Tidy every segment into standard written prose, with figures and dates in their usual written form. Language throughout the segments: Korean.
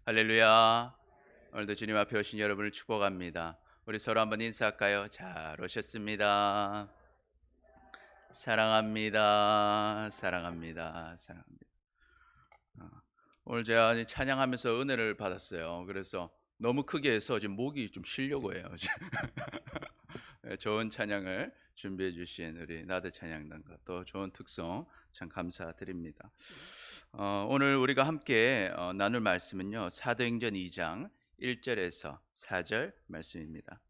할렐루야. 오늘도 주님 앞에 오신 여러분을 축복합니다. 우리 서로 한번 인사할까요? 잘 오셨습니다. 사랑합니다. 사랑합니다. 사랑합니다. 어, 오늘 제가 찬양하면서 은혜를 받았어요. 그래서 너무 크게 해서 지금 목이 좀 쉬려고 해요. 네, 좋은 찬양을 준비해 주신 우리 나대 찬양단과 또 좋은 특송 참 감사드립니다. 오늘 우리가 함께 나눌 말씀은요. 사도행전 2장 1절에서 4절 말씀입니다.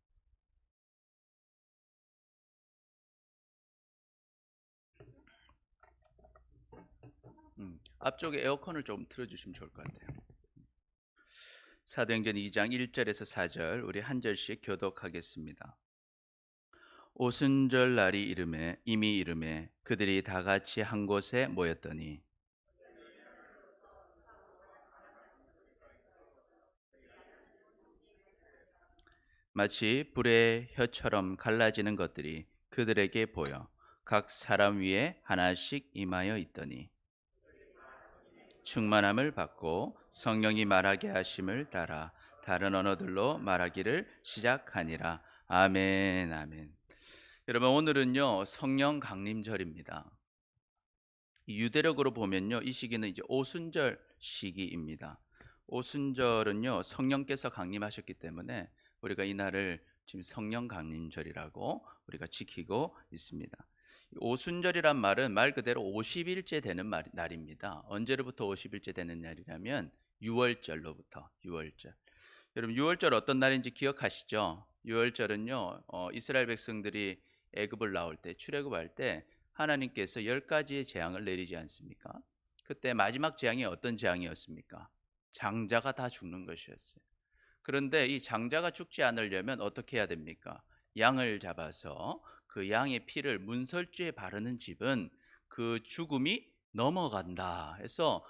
앞쪽에 에어컨을 좀 틀어주시면 좋을 것 같아요. 사도행전 2장 1절에서 4절 우리 한 절씩 교독하겠습니다. 오순절 날이 이미 이름에 그들이 다 같이 한 곳에 모였더니 마치 불의 혀처럼 갈라지는 것들이 그들에게 보여 각 사람 위에 하나씩 임하여 있더니 충만함을 받고 성령이 말하게 하심을 따라 다른 언어들로 말하기를 시작하니라. 아멘, 아멘. 여러분, 오늘은요 성령 강림절입니다. 유대력으로 보면요 이 시기는 이제 오순절 시기입니다. 오순절은요 성령께서 강림하셨기 때문에 우리가 이 날을 지금 성령 강림절이라고 우리가 지키고 있습니다. 오순절이란 말은 말 그대로 50일째 되는 날입니다. 언제로부터 50일째 되는 날이냐면 6월절로부터 6월절. 여러분 6월절 어떤 날인지 기억하시죠? 6월절은요 이스라엘 백성들이 애굽을 나올 때 출애굽할 때 하나님께서 10가지의 재앙을 내리지 않습니까? 그때 마지막 재앙이 어떤 재앙이었습니까? 장자가 다 죽는 것이었어요. 그런데 이 장자가 죽지 않으려면 어떻게 해야 됩니까? 양을 잡아서 그 양의 피를 문설주에 바르는 집은 그 죽음이 넘어간다 해서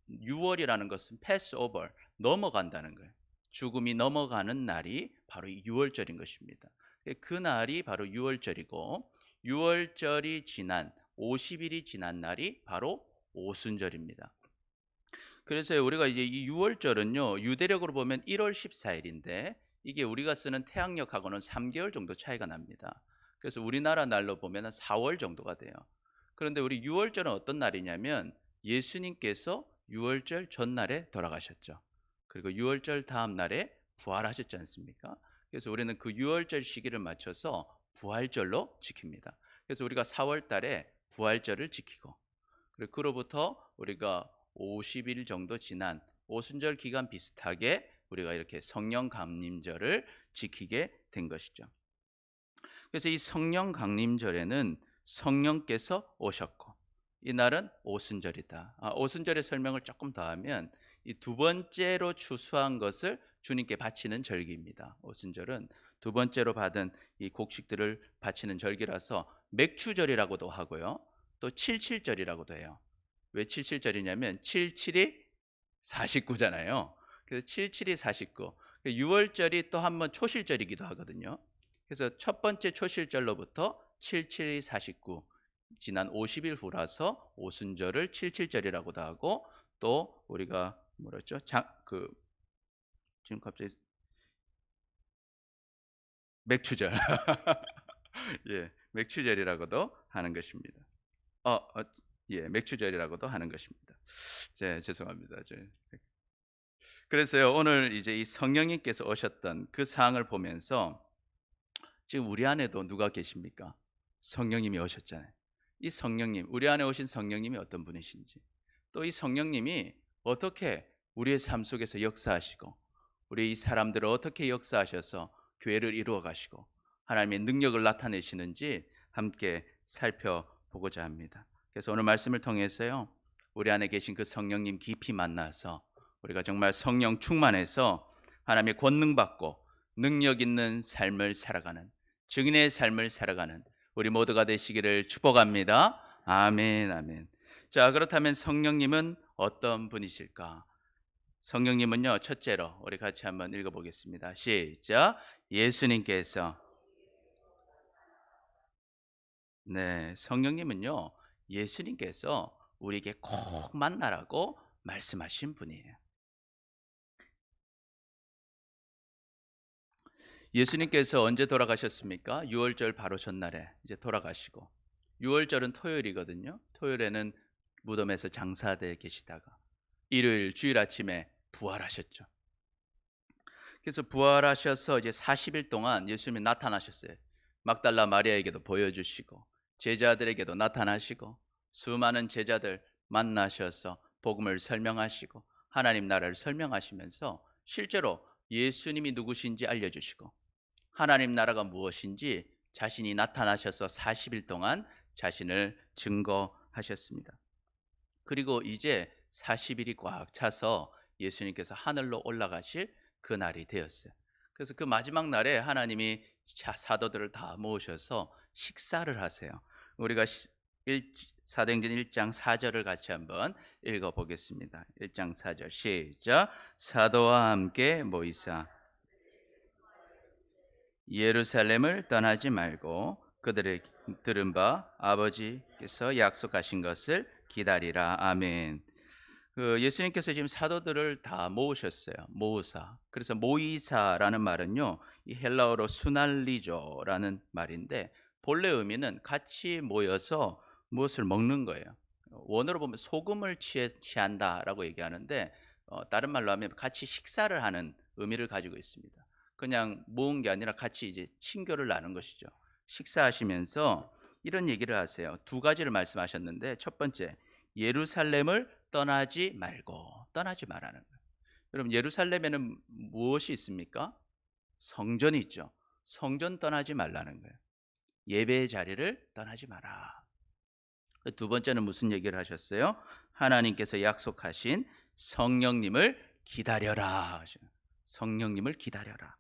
6월이라는 것은 패스오버, 넘어간다는 거예요. 죽음이 넘어가는 날이 바로 이 6월절인 것입니다. 그 날이 바로 6월절이고 6월절이 지난 50일이 지난 날이 바로 오순절입니다. 그래서 우리가 이제 이 6월절은요 유대력으로 보면 1월 14일인데 이게 우리가 쓰는 태양력하고는 3개월 정도 차이가 납니다. 그래서 우리나라 날로 보면 4월 정도가 돼요. 그런데 우리 6월절은 어떤 날이냐면 예수님께서 6월절 전날에 돌아가셨죠. 그리고 6월절 다음 날에 부활하셨지 않습니까? 그래서 우리는 그 6월절 시기를 맞춰서 부활절로 지킵니다. 그래서 우리가 4월 달에 부활절을 지키고 그리고 그로부터 우리가 50일 정도 지난 오순절 기간 비슷하게 우리가 이렇게 성령 강림절을 지키게 된 것이죠. 그래서 이 성령 강림절에는 성령께서 오셨고 이 날은 오순절이다. 오순절의 설명을 조금 더 하면 이 두 번째로 추수한 것을 주님께 바치는 절기입니다. 오순절은 두 번째로 받은 이 곡식들을 바치는 절기라서 맥추절이라고도 하고요. 또 칠칠절이라고도 해요. 왜 칠칠절이냐면 77이 49잖아요. 그래서 77이 49. 6월절이 또 한 번 초실절이기도 하거든요. 그래서 첫 번째 초실절로부터 77이 49 지난 50일 후라서 오순절을 칠칠절이라고도 하고 또 우리가 뭐랬죠? 지금 갑자기 맥추절. 예, 맥추절이라고도 하는 것입니다. 어, 어, 예, 맥추절이라고도 하는 것입니다. 죄송합니다. 그래서요, 오늘 이제 이 성령님께서 오셨던 그 상황을 보면서 지금 우리 안에도 누가 계십니까? 성령님이 오셨잖아요. 이 성령님, 우리 안에 오신 성령님이 어떤 분이신지, 또 이 성령님이 어떻게 우리의 삶 속에서 역사하시고, 우리 이 사람들을 어떻게 역사하셔서 교회를 이루어 가시고, 하나님의 능력을 나타내시는지 함께 살펴보고자 합니다. 그래서 오늘 말씀을 통해서요, 우리 안에 계신 그 성령님 깊이 만나서 우리가 정말 성령 충만해서 하나님의 권능 받고 능력 있는 삶을 살아가는 증인의 삶을 살아가는 우리 모두가 되시기를 축복합니다. 아멘, 아멘. 자, 그렇다면 성령님은 어떤 분이실까? 성령님은요, 첫째로 우리 같이 한번 읽어보겠습니다. 시작. 예수님께서 네, 성령님은요, 예수님께서 우리에게 꼭 만나라고 말씀하신 분이에요. 예수님께서 언제 돌아가셨습니까? 유월절 바로 전날에 이제 돌아가시고, 유월절은 토요일이거든요. 토요일에는 무덤에서 장사되어 계시다가 일요일 주일 아침에 부활하셨죠. 그래서 부활하셔서 이제 40일 동안 예수님이 나타나셨어요. 막달라 마리아에게도 보여주시고 제자들에게도 나타나시고 수많은 제자들 만나셔서 복음을 설명하시고 하나님 나라를 설명하시면서 실제로 예수님이 누구신지 알려주시고 하나님 나라가 무엇인지 자신이 나타나셔서 40일 동안 자신을 증거하셨습니다. 그리고 이제 40일이 꽉 차서 예수님께서 하늘로 올라가실 그 날이 되었어요. 그래서 그 마지막 날에 하나님이 사도들을 다 모으셔서 식사를 하세요. 우리가 사도행전 1장 4절을 같이 한번 읽어보겠습니다. 1장 4절 시작. 사도와 함께 모이사 예루살렘을 떠나지 말고 그들의 들은 바 아버지께서 약속하신 것을 기다리라. 아멘. 예수님께서 지금 사도들을 다 모으셨어요. 모으사. 그래서 모이사라는 말은요, 이 헬라어로 수날리조라는 말인데 본래 의미는 같이 모여서 무엇을 먹는 거예요. 원어로 보면 소금을 취한다라고 얘기하는데 다른 말로 하면 같이 식사를 하는 의미를 가지고 있습니다. 그냥 모은 게 아니라 같이 이제 친교를 나눈 것이죠. 식사하시면서 이런 얘기를 하세요. 두 가지를 말씀하셨는데 첫 번째, 예루살렘을 떠나지 말고, 떠나지 말라는 거예요. 여러분, 예루살렘에는 무엇이 있습니까? 성전이 있죠. 성전 떠나지 말라는 거예요. 예배의 자리를 떠나지 마라. 두 번째는 무슨 얘기를 하셨어요? 하나님께서 약속하신 성령님을 기다려라. 성령님을 기다려라.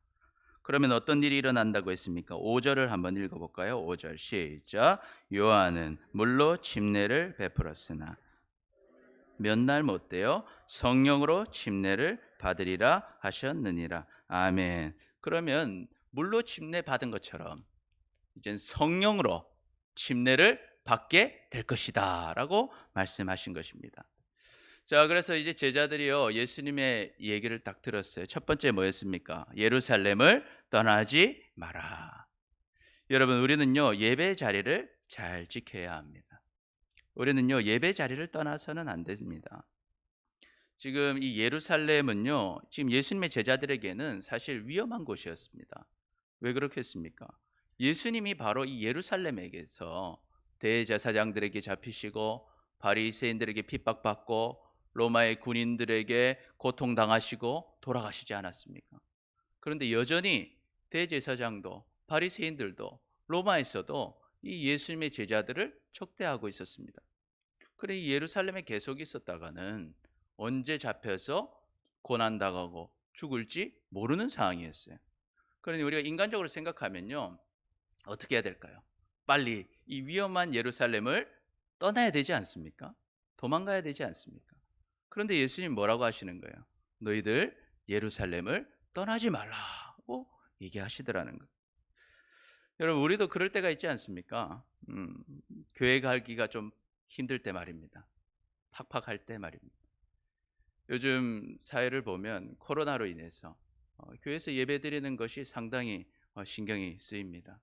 그러면 어떤 일이 일어난다고 했습니까? 5절을 한번 읽어볼까요? 5절 시작. 요한은 물로 침례를 베풀었으나 몇 날 못되어 성령으로 침례를 받으리라 하셨느니라. 아멘. 그러면 물로 침례 받은 것처럼 이제 성령으로 침례를 받게 될 것이다 라고 말씀하신 것입니다. 자, 그래서 이제 제자들이요 예수님의 얘기를 딱 들었어요. 첫 번째 뭐였습니까? 예루살렘을 떠나지 마라. 여러분, 우리는요 예배 자리를 잘 지켜야 합니다. 우리는요 예배 자리를 떠나서는 안 됩니다. 지금 이 예루살렘은요 지금 예수님의 제자들에게는 사실 위험한 곳이었습니다. 왜 그렇겠습니까? 예수님이 바로 이 예루살렘에게서 대제사장들에게 잡히시고 바리새인들에게 핍박받고 로마의 군인들에게 고통당하시고 돌아가시지 않았습니까? 그런데 여전히 대제사장도 바리새인들도 로마에서도 이 예수님의 제자들을 척대하고 있었습니다. 그래 이 예루살렘에 계속 있었다가는 언제 잡혀서 고난당하고 죽을지 모르는 상황이었어요. 그러니 우리가 인간적으로 생각하면요 어떻게 해야 될까요? 빨리 이 위험한 예루살렘을 떠나야 되지 않습니까? 도망가야 되지 않습니까? 그런데 예수님 뭐라고 하시는 거예요? 너희들 예루살렘을 떠나지 말라고 얘기하시더라는 거예요. 여러분, 우리도 그럴 때가 있지 않습니까? 교회 가기가 좀 힘들 때 말입니다. 팍팍할 때 말입니다. 요즘 사회를 보면 코로나로 인해서 교회에서 예배드리는 것이 상당히 신경이 쓰입니다.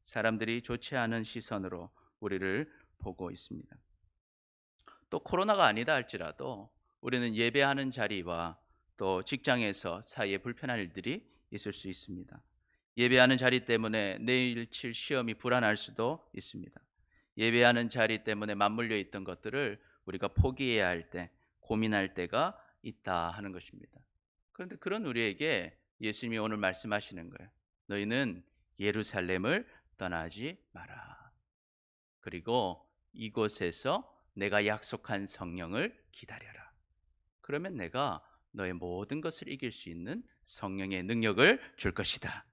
사람들이 좋지 않은 시선으로 우리를 보고 있습니다. 또 코로나가 아니다 할지라도 우리는 예배하는 자리와 또 직장에서 사이에 불편한 일들이 있을 수 있습니다. 예배하는 자리 때문에 내일 칠 시험이 불안할 수도 있습니다. 예배하는 자리 때문에 맞물려 있던 것들을 우리가 포기해야 할 때, 고민할 때가 있다 하는 것입니다. 그런데 그런 우리에게 예수님이 오늘 말씀하시는 거예요. 너희는 예루살렘을 떠나지 마라. 그리고 이곳에서 내가 약속한 성령을 기다려라. 그러면 내가 너의 모든 것을 이길 수 있는 성령의 능력을 줄 것이다.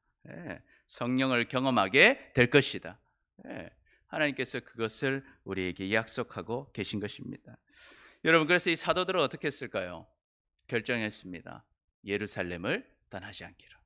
성령을 경험하게 될 것이다. 하나님께서 그것을 우리에게 약속하고 계신 것입니다. 여러분, 그래서 이 사도들은 어떻게 했을까요? 결정했습니다. 예루살렘을 떠나지 않기로.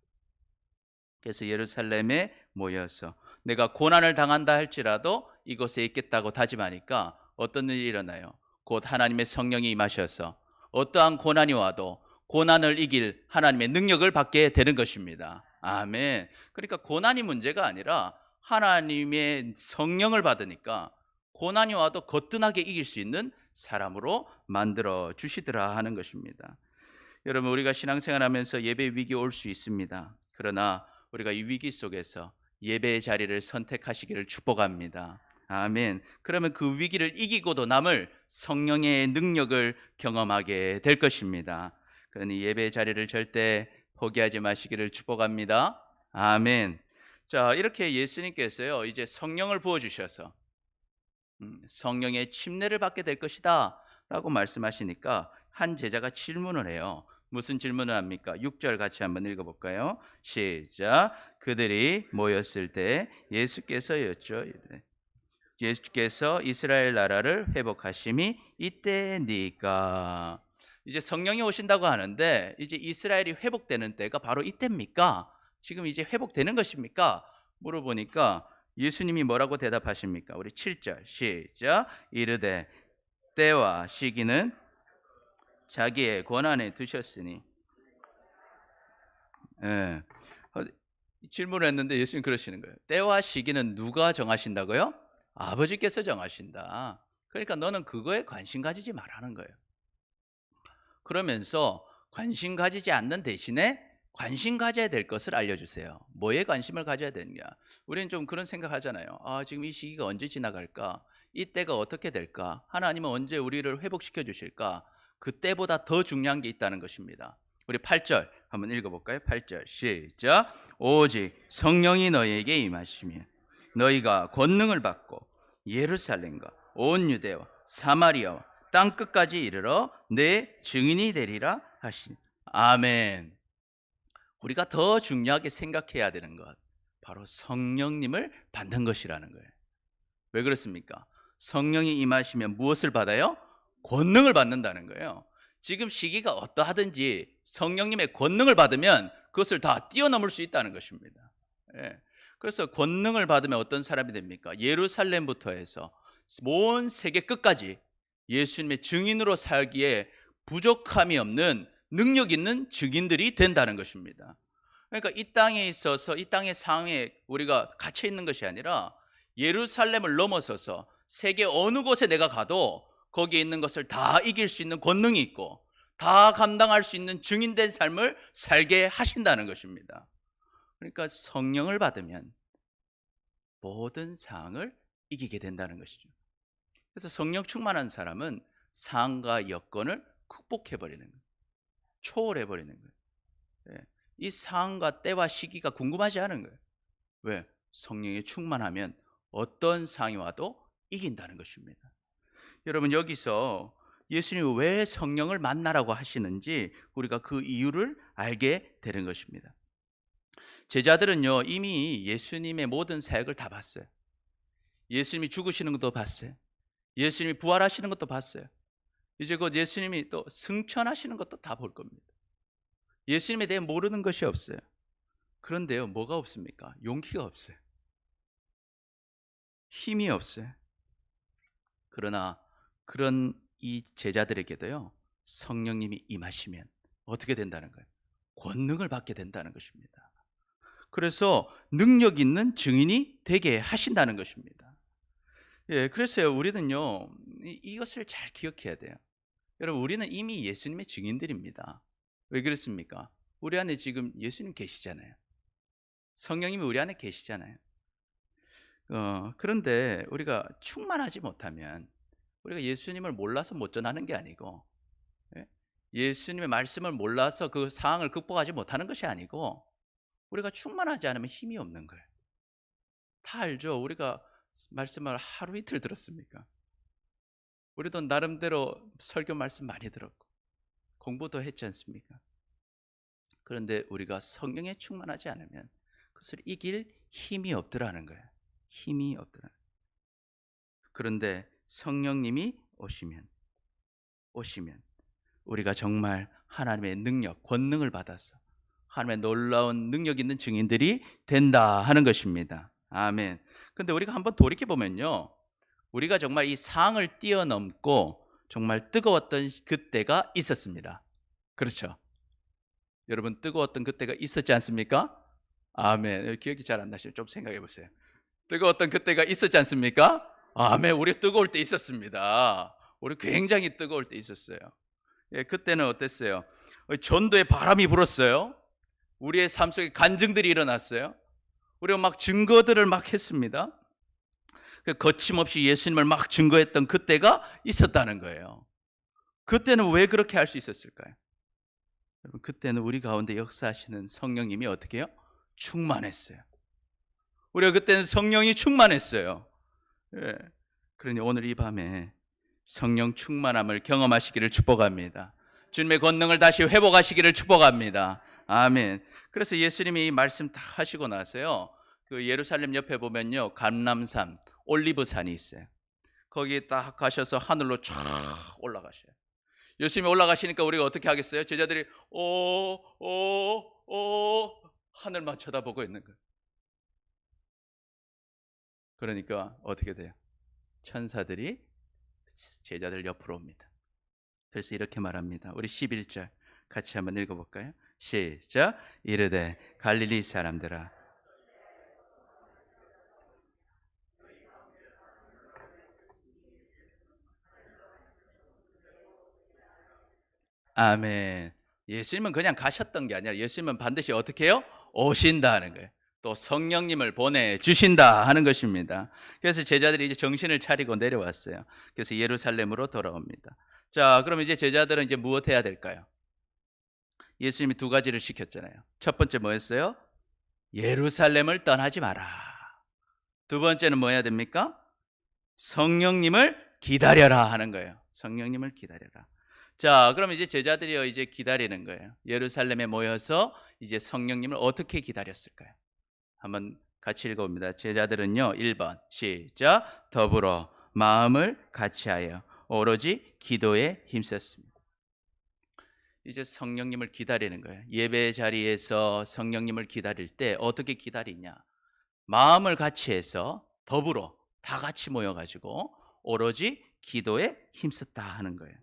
그래서 예루살렘에 모여서 내가 고난을 당한다 할지라도 이곳에 있겠다고 다짐하니까 어떤 일이 일어나요? 곧 하나님의 성령이 임하셔서 어떠한 고난이 와도 고난을 이길 하나님의 능력을 받게 되는 것입니다. 아멘. 그러니까 고난이 문제가 아니라 하나님의 성령을 받으니까 고난이 와도 거뜬하게 이길 수 있는 사람으로 만들어 주시더라 하는 것입니다. 여러분, 우리가 신앙생활하면서 예배 위기 올 수 있습니다. 그러나 우리가 이 위기 속에서 예배의 자리를 선택하시기를 축복합니다. 아멘. 그러면 그 위기를 이기고도 남을 성령의 능력을 경험하게 될 것입니다. 그러니 예배의 자리를 절대 포기하지 마시기를 축복합니다. 아멘. 자, 이렇게 예수님께서요, 이제 성령을 부어 주셔서 성령의 침례를 받게 될 것이다 라고 말씀하시니까 한 제자가 질문을 해요. 무슨 질문을 합니까? 6절 같이 한번 읽어볼까요? 시작. 그들이 모였을 때 예수께서였죠. 예수께서 이스라엘 나라를 회복하심이 이때니까. 이제 성령이 오신다고 하는데 이제 이스라엘이 회복되는 때가 바로 이때입니까? 지금 이제 회복되는 것입니까? 물어보니까 예수님이 뭐라고 대답하십니까? 우리 7절 시작. 이르되 때와 시기는 자기의 권한에 두셨으니. 예. 질문을 했는데 예수님 그러시는 거예요. 때와 시기는 누가 정하신다고요? 아버지께서 정하신다. 그러니까 너는 그거에 관심 가지지 말라는 거예요. 그러면서 관심 가지지 않는 대신에 관심 가져야 될 것을 알려주세요. 뭐에 관심을 가져야 되느냐? 우리는 좀 그런 생각하잖아요. 지금 이 시기가 언제 지나갈까? 이때가 어떻게 될까? 하나님은 언제 우리를 회복시켜 주실까? 그때보다 더 중요한 게 있다는 것입니다. 우리 8절 한번 읽어볼까요? 8절 시작. 오직 성령이 너희에게 임하시면 너희가 권능을 받고 예루살렘과 온 유대와 사마리아와 땅 끝까지 이르러 내 증인이 되리라 하시니. 아멘. 우리가 더 중요하게 생각해야 되는 것, 바로 성령님을 받는 것이라는 거예요. 왜 그렇습니까? 성령이 임하시면 무엇을 받아요? 권능을 받는다는 거예요. 지금 시기가 어떠하든지 성령님의 권능을 받으면 그것을 다 뛰어넘을 수 있다는 것입니다. 예. 그래서 권능을 받으면 어떤 사람이 됩니까? 예루살렘부터 해서 온 세계 끝까지 예수님의 증인으로 살기에 부족함이 없는 능력 있는 증인들이 된다는 것입니다. 그러니까 이 땅에 있어서 이 땅의 상황에 우리가 갇혀 있는 것이 아니라 예루살렘을 넘어서서 세계 어느 곳에 내가 가도 거기에 있는 것을 다 이길 수 있는 권능이 있고 다 감당할 수 있는 증인된 삶을 살게 하신다는 것입니다. 그러니까 성령을 받으면 모든 상황을 이기게 된다는 것이죠. 그래서 성령 충만한 사람은 상황과 여건을 극복해버리는 거예요. 초월해버리는 거예요. 이 상황과 때와 시기가 궁금하지 않은 거예요. 왜? 성령이 충만하면 어떤 상황이 와도 이긴다는 것입니다. 여러분, 여기서 예수님이 왜 성령을 만나라고 하시는지 우리가 그 이유를 알게 되는 것입니다. 제자들은요, 이미 예수님의 모든 사역을 다 봤어요. 예수님이 죽으시는 것도 봤어요. 예수님이 부활하시는 것도 봤어요. 이제 곧 예수님이 또 승천하시는 것도 다 볼 겁니다. 예수님에 대해 모르는 것이 없어요. 그런데요, 뭐가 없습니까? 용기가 없어요. 힘이 없어요. 그러나 그런 이 제자들에게도요, 성령님이 임하시면 어떻게 된다는 거예요? 권능을 받게 된다는 것입니다. 그래서 능력 있는 증인이 되게 하신다는 것입니다. 예, 그래서요, 우리는요, 이것을 잘 기억해야 돼요. 여러분, 우리는 이미 예수님의 증인들입니다. 왜 그렇습니까? 우리 안에 지금 예수님 계시잖아요. 성령님이 우리 안에 계시잖아요. 그런데 우리가 충만하지 못하면 우리가 예수님을 몰라서 못 전하는 게 아니고, 예? 예수님의 말씀을 몰라서 그 상황을 극복하지 못하는 것이 아니고, 우리가 충만하지 않으면 힘이 없는 거예요. 다 알죠? 우리가 말씀을 하루 이틀 들었습니까? 우리도 나름대로 설교 말씀 많이 들었고 공부도 했지 않습니까? 그런데 우리가 성령에 충만하지 않으면 그것을 이길 힘이 없더라는 거예요. 힘이 없더라. 그런데 성령님이 오시면 우리가 정말 하나님의 능력, 권능을 받아서 하나님의 놀라운 능력 있는 증인들이 된다 하는 것입니다. 아멘. 근데 우리가 한번 돌이켜 보면요, 우리가 정말 이 상황을 뛰어넘고 정말 뜨거웠던 그때가 있었습니다. 그렇죠? 여러분, 뜨거웠던 그때가 있었지 않습니까? 아멘. 기억이 잘 안 나시죠? 좀 생각해 보세요. 뜨거웠던 그때가 있었지 않습니까? 아멘. 우리 뜨거울 때 있었습니다. 우리 굉장히 뜨거울 때 있었어요. 예, 그때는 어땠어요? 전도에 바람이 불었어요. 우리의 삶 속에 간증들이 일어났어요. 우리가 막 증거들을 막 했습니다. 거침없이 예수님을 막 증거했던 그때가 있었다는 거예요. 그때는 왜 그렇게 할 수 있었을까요? 여러분, 그때는 우리 가운데 역사하시는 성령님이 어떻게 해요? 충만했어요. 우리가 그때는 성령이 충만했어요. 예. 그러니 오늘 이 밤에 성령 충만함을 경험하시기를 축복합니다. 주님의 권능을 다시 회복하시기를 축복합니다. 아멘. 그래서 예수님이 이 말씀 다 하시고 나서요, 그 예루살렘 옆에 보면요, 감람산, 올리브산이 있어요. 거기 딱 가셔서 하늘로 쫙 올라가셔요. 예수님이 올라가시니까 우리가 어떻게 하겠어요? 제자들이 하늘만 쳐다보고 있는 거예요. 그러니까 어떻게 돼요? 천사들이 제자들 옆으로 옵니다. 그래서 이렇게 말합니다. 우리 11절 같이 한번 읽어볼까요? 시작. 이르되 갈릴리 사람들아, 아멘. 예수님은 그냥 가셨던 게 아니라 예수님은 반드시 어떻게 해요? 오신다 하는 거예요. 또 성령님을 보내주신다 하는 것입니다. 그래서 제자들이 이제 정신을 차리고 내려왔어요. 그래서 예루살렘으로 돌아옵니다. 자, 그럼 이제 제자들은 이제 무엇 해야 될까요? 예수님이 두 가지를 시켰잖아요. 첫 번째 뭐였어요? 예루살렘을 떠나지 마라. 두 번째는 뭐 해야 됩니까? 성령님을 기다려라 하는 거예요. 성령님을 기다려라. 자, 그럼 이제 제자들이요, 이제 기다리는 거예요. 예루살렘에 모여서 이제 성령님을 어떻게 기다렸을까요? 한번 같이 읽어봅니다. 제자들은요, 1번 시작. 더불어 마음을 같이하여 오로지 기도에 힘썼습니다. 이제 성령님을 기다리는 거예요. 예배 자리에서 성령님을 기다릴 때 어떻게 기다리냐? 마음을 같이 해서 더불어 다 같이 모여가지고 오로지 기도에 힘썼다 하는 거예요.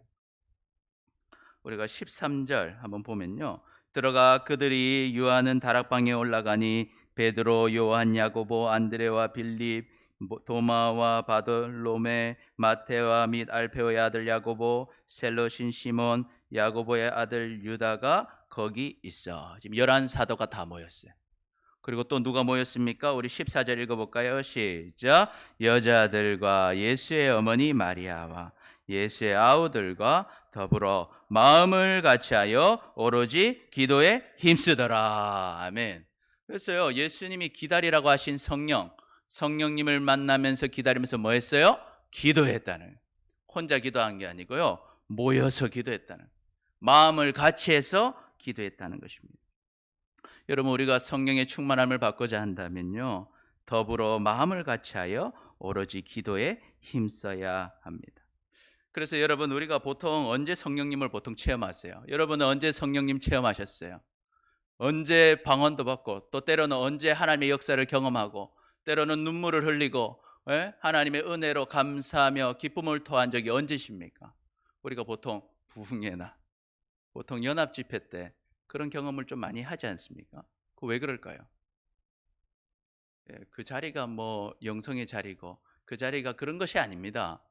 우리가 13절 한번 보면요, 들어가 그들이 유하는 다락방에 올라가니 베드로, 요한, 야고보, 안드레와 빌립, 도마와 바돌로메, 마테와 및 알페오의 아들 야고보, 셀로신 시몬, 야고보의 아들 유다가 거기 있어. 지금 11사도가 다 모였어요. 그리고 또 누가 모였습니까? 우리 14절 읽어볼까요? 시작. 여자들과 예수의 어머니 마리아와 예수의 아우들과 더불어 마음을 같이하여 오로지 기도에 힘쓰더라. 아멘. 그래서요, 예수님이 기다리라고 하신 성령님을 만나면서 기다리면서 뭐 했어요? 기도했다는. 혼자 기도한 게 아니고요, 모여서 기도했다는. 마음을 같이 해서 기도했다는 것입니다. 여러분, 우리가 성령의 충만함을 받고자 한다면요, 더불어 마음을 같이하여 오로지 기도에 힘써야 합니다. 그래서 여러분, 우리가 보통 언제 성령님을 보통 체험하세요? 여러분은 언제 성령님 체험하셨어요? 언제 방언도 받고, 또 때로는 언제 하나님의 역사를 경험하고, 때로는 눈물을 흘리고, 하나님의 은혜로 감사하며 기쁨을 토한 적이 언제십니까? 우리가 보통 부흥회나 보통 연합 집회 때 그런 경험을 좀 많이 하지 않습니까? 그 왜 그럴까요? 그 자리가 뭐 영성의 자리고 그 자리가 그런 것이 아닙니다.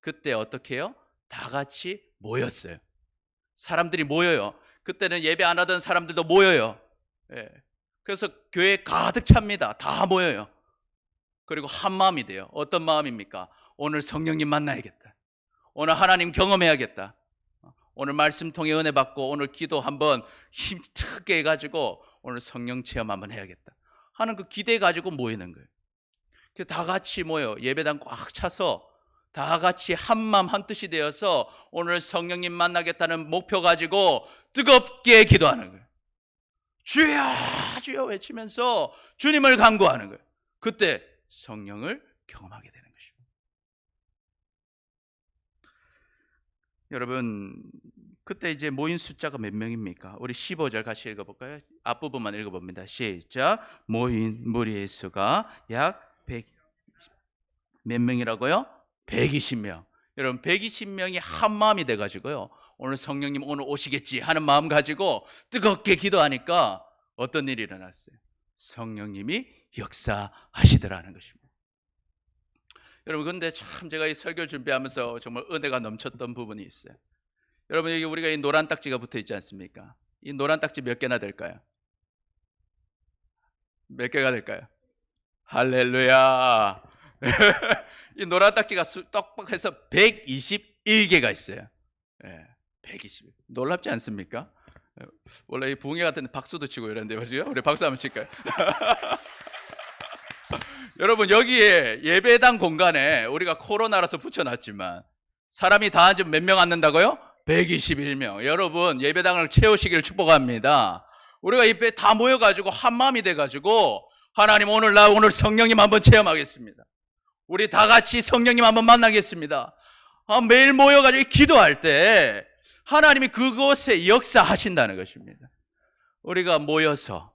그때 어떻게 해요? 다 같이 모였어요. 사람들이 모여요. 그때는 예배 안 하던 사람들도 모여요. 그래서 교회 가득 찹니다. 다 모여요. 그리고 한 마음이 돼요. 어떤 마음입니까? 오늘 성령님 만나야겠다. 오늘 하나님 경험해야겠다. 오늘 말씀 통해 은혜 받고 오늘 기도 한번 힘차게 해가지고 오늘 성령 체험 한번 해야겠다 하는 그 기대 가지고 모이는 거예요. 다 같이 모여 예배당 꽉 차서 다 같이 한마음 한뜻이 되어서 오늘 성령님 만나겠다는 목표 가지고 뜨겁게 기도하는 거예요. 주여 주여 외치면서 주님을 간구하는 거예요. 그때 성령을 경험하게 되는 것입니다. 여러분, 그때 이제 모인 숫자가 몇 명입니까? 우리 15절 같이 읽어볼까요? 앞부분만 읽어봅니다. 시작. 모인 무리의 수가 약 100, 몇 명이라고요? 120명. 여러분, 120명이 한 마음이 돼가지고요, 오늘 성령님 오늘 오시겠지 하는 마음 가지고 뜨겁게 기도하니까 어떤 일이 일어났어요? 성령님이 역사하시더라는 것입니다. 여러분, 근데 참 제가 이 설교를 준비하면서 정말 은혜가 넘쳤던 부분이 있어요. 여러분, 여기 우리가 이 노란 딱지가 붙어 있지 않습니까? 이 노란 딱지 몇 개나 될까요? 몇 개가 될까요? 할렐루야. 이 노란 딱지가 떡박해서 121개가 있어요. 예, 120. 놀랍지 않습니까? 원래 이 붕괴 같은 데 박수도 치고 이러는데 맞죠? 우리 박수 한번 칠까요? 여러분, 여기에 예배당 공간에 우리가 코로나라서 붙여놨지만 사람이 다 앉으면 몇 명 앉는다고요? 121명. 여러분, 예배당을 채우시기를 축복합니다. 우리가 이때 다 모여가지고 한 마음이 돼가지고 하나님, 오늘 성령님 한번 체험하겠습니다. 우리 다 같이 성령님 한번 만나겠습니다. 매일 모여가지고 기도할 때 하나님이 그곳에 역사하신다는 것입니다. 우리가 모여서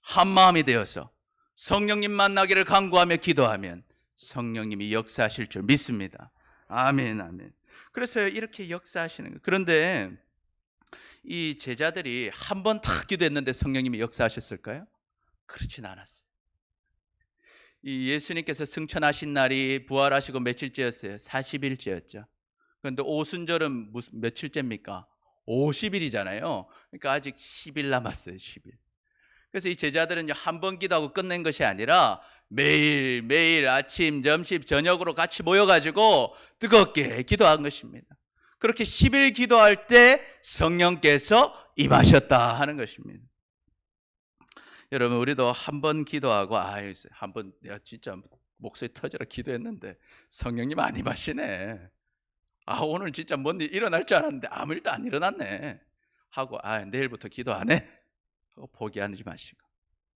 한 마음이 되어서 성령님 만나기를 간구하며 기도하면 성령님이 역사하실 줄 믿습니다. 아멘, 아멘. 그래서 이렇게 역사하시는 거예요. 그런데 이 제자들이 한 번 다 기도했는데 성령님이 역사하셨을까요? 그렇진 않았어요. 이 예수님께서 승천하신 날이 부활하시고 며칠째였어요? 40일째였죠. 그런데 오순절은 무슨 며칠째입니까? 50일이잖아요. 그러니까 아직 10일 남았어요. 10일. 그래서 이 제자들은 한 번 기도하고 끝낸 것이 아니라 매일 아침, 점심, 저녁으로 같이 모여가지고 뜨겁게 기도한 것입니다. 그렇게 10일 기도할 때 성령께서 임하셨다 하는 것입니다. 여러분, 우리도 한 번 기도하고 한 번 내가 진짜 목소리 터져라 기도했는데 성령님 안 임하시네. 오늘 진짜 뭔 일 일어날 줄 알았는데 아무 일도 안 일어났네 하고 내일부터 기도 안 해 하고 포기하지 마시고,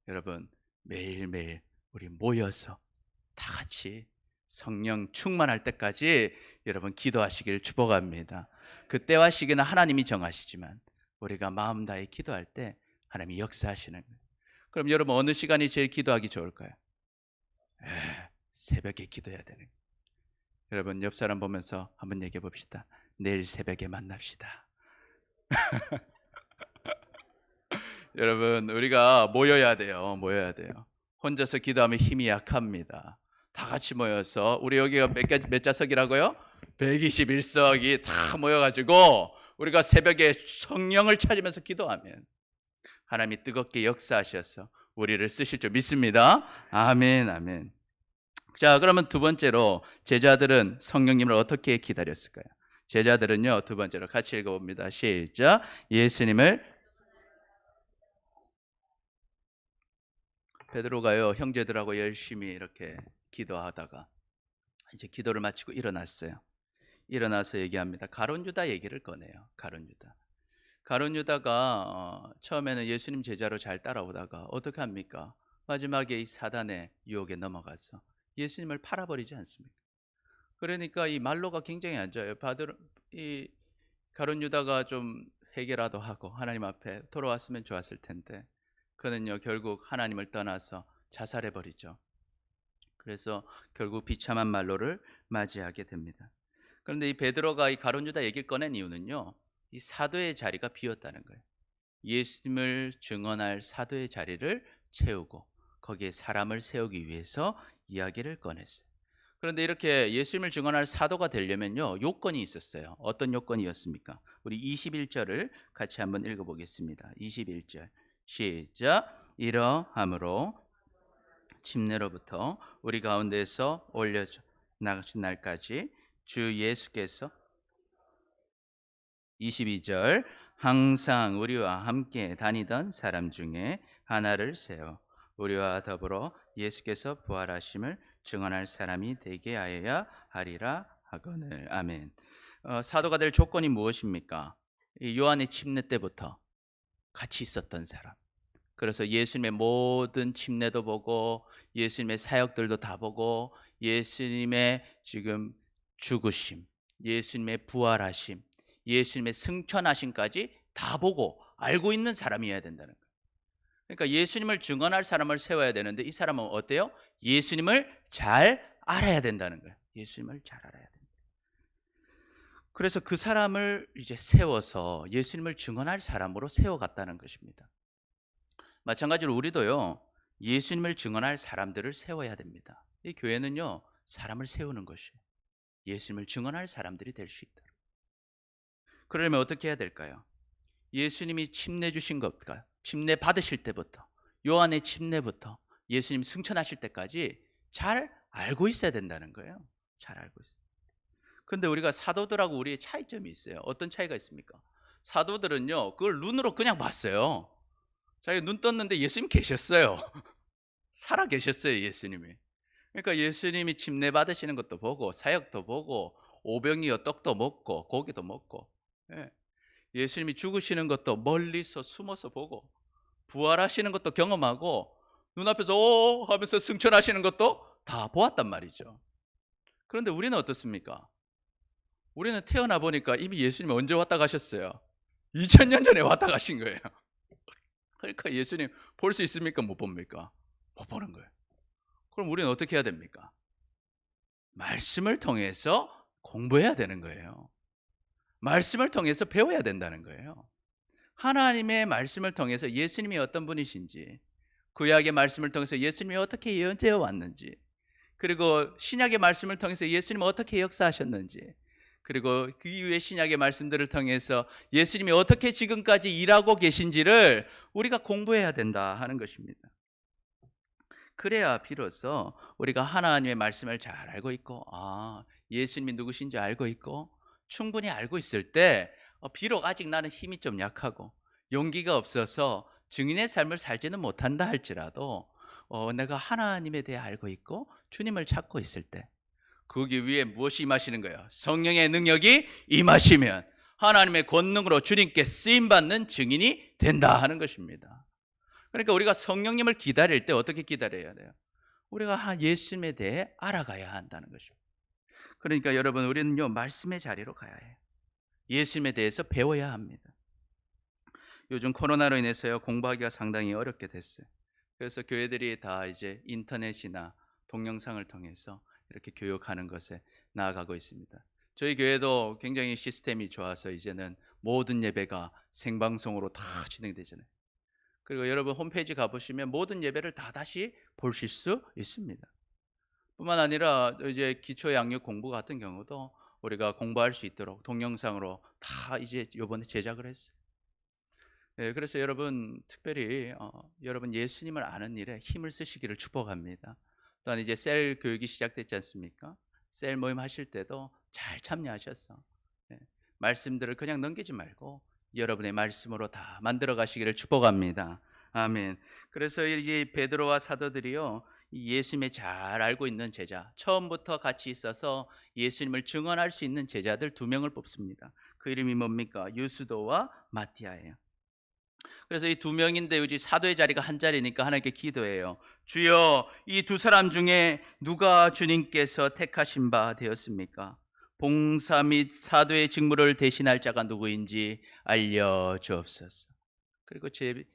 여러분, 매일매일 우리 모여서 다 같이 성령 충만할 때까지 여러분 기도하시길 축복합니다. 그때와 시기는 하나님이 정하시지만 우리가 마음 다해 기도할 때 하나님이 역사하시는 거예요. 그럼 여러분, 어느 시간이 제일 기도하기 좋을까요? 새벽에 기도해야 되는 거예요. 여러분, 옆 사람 보면서 한번 얘기해 봅시다. 내일 새벽에 만납시다. 여러분, 우리가 모여야 돼요. 혼자서 기도하면 힘이 약합니다. 다 같이 모여서, 우리 여기가 몇 좌석이라고요? 121석이 다 모여가지고 우리가 새벽에 성령을 찾으면서 기도하면 하나님이 뜨겁게 역사하셔서 우리를 쓰실 줄 믿습니다. 아멘, 아멘. 자, 그러면 두 번째로 제자들은 성령님을 어떻게 기다렸을까요? 제자들은요, 두 번째로 같이 읽어봅니다. 시작. 베드로가요, 형제들하고 열심히 이렇게 기도하다가 이제 기도를 마치고 일어났어요. 일어나서 얘기합니다. 가룟 유다 얘기를 꺼내요. 가룟 유다가 처음에는 예수님 제자로 잘 따라오다가 어떻게 합니까? 마지막에 이 사단의 유혹에 넘어가서 예수님을 팔아버리지 않습니까? 그러니까 이 말로가 굉장히 안 좋아요. 이 가룟 유다가 좀 회개라도 하고 하나님 앞에 돌아왔으면 좋았을 텐데 그는요, 결국 하나님을 떠나서 자살해버리죠. 그래서 결국 비참한 말로를 맞이하게 됩니다. 그런데 이 베드로가 이 가룟 유다 얘기를 꺼낸 이유는요, 이 사도의 자리가 비었다는 거예요. 예수님을 증언할 사도의 자리를 채우고 거기에 사람을 세우기 위해서 이야기를 꺼냈어요. 그런데 이렇게 예수님을 증언할 사도가 되려면요, 요건이 있었어요. 어떤 요건이었습니까? 우리 21절을 같이 한번 읽어보겠습니다. 21절 시작. 이러함으로 침례로부터 우리 가운데서 올려 나가신 날까지 주 예수께서 22절 항상 우리와 함께 다니던 사람 중에 하나를 세워 우리와 더불어 예수께서 부활하심을 증언할 사람이 되게 하여야 하리라 하거늘. 아멘. 사도가 될 조건이 무엇입니까? 요한의 침례 때부터 같이 있었던 사람. 그래서 예수님의 모든 침례도 보고 예수님의 사역들도 다 보고 예수님의 지금 죽으심, 예수님의 부활하심, 예수님의 승천하심까지 다 보고 알고 있는 사람이어야 된다는 거예요. 그러니까 예수님을 증언할 사람을 세워야 되는데 이 사람은 어때요? 예수님을 잘 알아야 된다는 거예요. 예수님을 잘 알아야 된다. 그래서 그 사람을 이제 세워서 예수님을 증언할 사람으로 세워갔다는 것입니다. 마찬가지로 우리도요, 예수님을 증언할 사람들을 세워야 됩니다. 이 교회는요, 사람을 세우는 것이에요. 예수님을 증언할 사람들이 될 수 있다. 그러려면 어떻게 해야 될까요? 예수님이 침례 주신 것과 침례 받으실 때부터, 요한의 침례부터 예수님 승천하실 때까지 잘 알고 있어야 된다는 거예요. 잘 알고 있어요. 근데 우리가 사도들하고 우리의 차이점이 있어요. 어떤 차이가 있습니까? 사도들은요, 그걸 눈으로 그냥 봤어요. 자기 눈 떴는데 예수님 계셨어요. 살아 계셨어요, 예수님이. 그러니까 예수님이 침례 받으시는 것도 보고 사역도 보고 오병이어 떡도 먹고 고기도 먹고, 예. 예수님이 죽으시는 것도 멀리서 숨어서 보고 부활하시는 것도 경험하고 눈앞에서 오 하면서 승천하시는 것도 다 보았단 말이죠. 그런데 우리는 어떻습니까? 우리는 태어나 보니까 이미 예수님이 언제 왔다 가셨어요? 2000년 전에 왔다 가신 거예요. 그러니까 예수님 볼 수 있습니까? 못 봅니까? 못 보는 거예요. 그럼 우리는 어떻게 해야 됩니까? 말씀을 통해서 공부해야 되는 거예요. 말씀을 통해서 배워야 된다는 거예요. 하나님의 말씀을 통해서 예수님이 어떤 분이신지, 구약의 말씀을 통해서 예수님이 어떻게 예언되어 왔는지, 그리고 신약의 말씀을 통해서 예수님이 어떻게 역사하셨는지, 그리고 그 이후의 신약의 말씀들을 통해서 예수님이 어떻게 지금까지 일하고 계신지를 우리가 공부해야 된다 하는 것입니다. 그래야 비로소 우리가 하나님의 말씀을 잘 알고 있고, 예수님이 누구신지 알고 있고 충분히 알고 있을 때, 비록 아직 나는 힘이 좀 약하고 용기가 없어서 증인의 삶을 살지는 못한다 할지라도, 내가 하나님에 대해 알고 있고 주님을 찾고 있을 때, 거기 위에 무엇이 임하시는 거예요? 성령의 능력이 임하시면 하나님의 권능으로 주님께 쓰임받는 증인이 된다 하는 것입니다. 그러니까 우리가 성령님을 기다릴 때 어떻게 기다려야 돼요? 우리가 예수님에 대해 알아가야 한다는 것입니다. 그러니까 여러분, 우리는요, 말씀의 자리로 가야 해요. 예수님에 대해서 배워야 합니다. 요즘 코로나로 인해서요, 공부하기가 상당히 어렵게 됐어요. 그래서 교회들이 다 이제 인터넷이나 동영상을 통해서 이렇게 교육하는 것에 나아가고 있습니다. 저희 교회도 굉장히 시스템이 좋아서 이제는 모든 예배가 생방송으로 다 진행되잖아요. 그리고 여러분 홈페이지 가보시면 모든 예배를 다 다시 보실 수 있습니다. 뿐만 아니라 이제 기초 양육 공부 같은 경우도 우리가 공부할 수 있도록 동영상으로 다 이제 이번에 제작을 했어요. 네, 그래서 여러분 특별히 여러분 예수님을 아는 일에 힘을 쓰시기를 축복합니다. 또한 이제 셀 교육이 시작됐지 않습니까? 셀 모임 하실 때도 잘 참여하셔서, 네, 말씀들을 그냥 넘기지 말고 여러분의 말씀으로 다 만들어 가시기를 축복합니다. 아멘. 그래서 이 베드로와 사도들이요, 이 예수님을 잘 알고 있는 제자, 처음부터 같이 있어서 예수님을 증언할 수 있는 제자들 2명을 뽑습니다. 그 이름이 뭡니까? 유수도와 마티아예요. 그래서 이 2명인데 여기 사도의 자리가 한 자리니까 하나님께 기도해요. 주여, 이 2사람 중에 누가 주님께서 택하신 바 되었습니까? 봉사 및 사도의 직무를 대신할 자가 누구인지 알려주옵소서. 그리고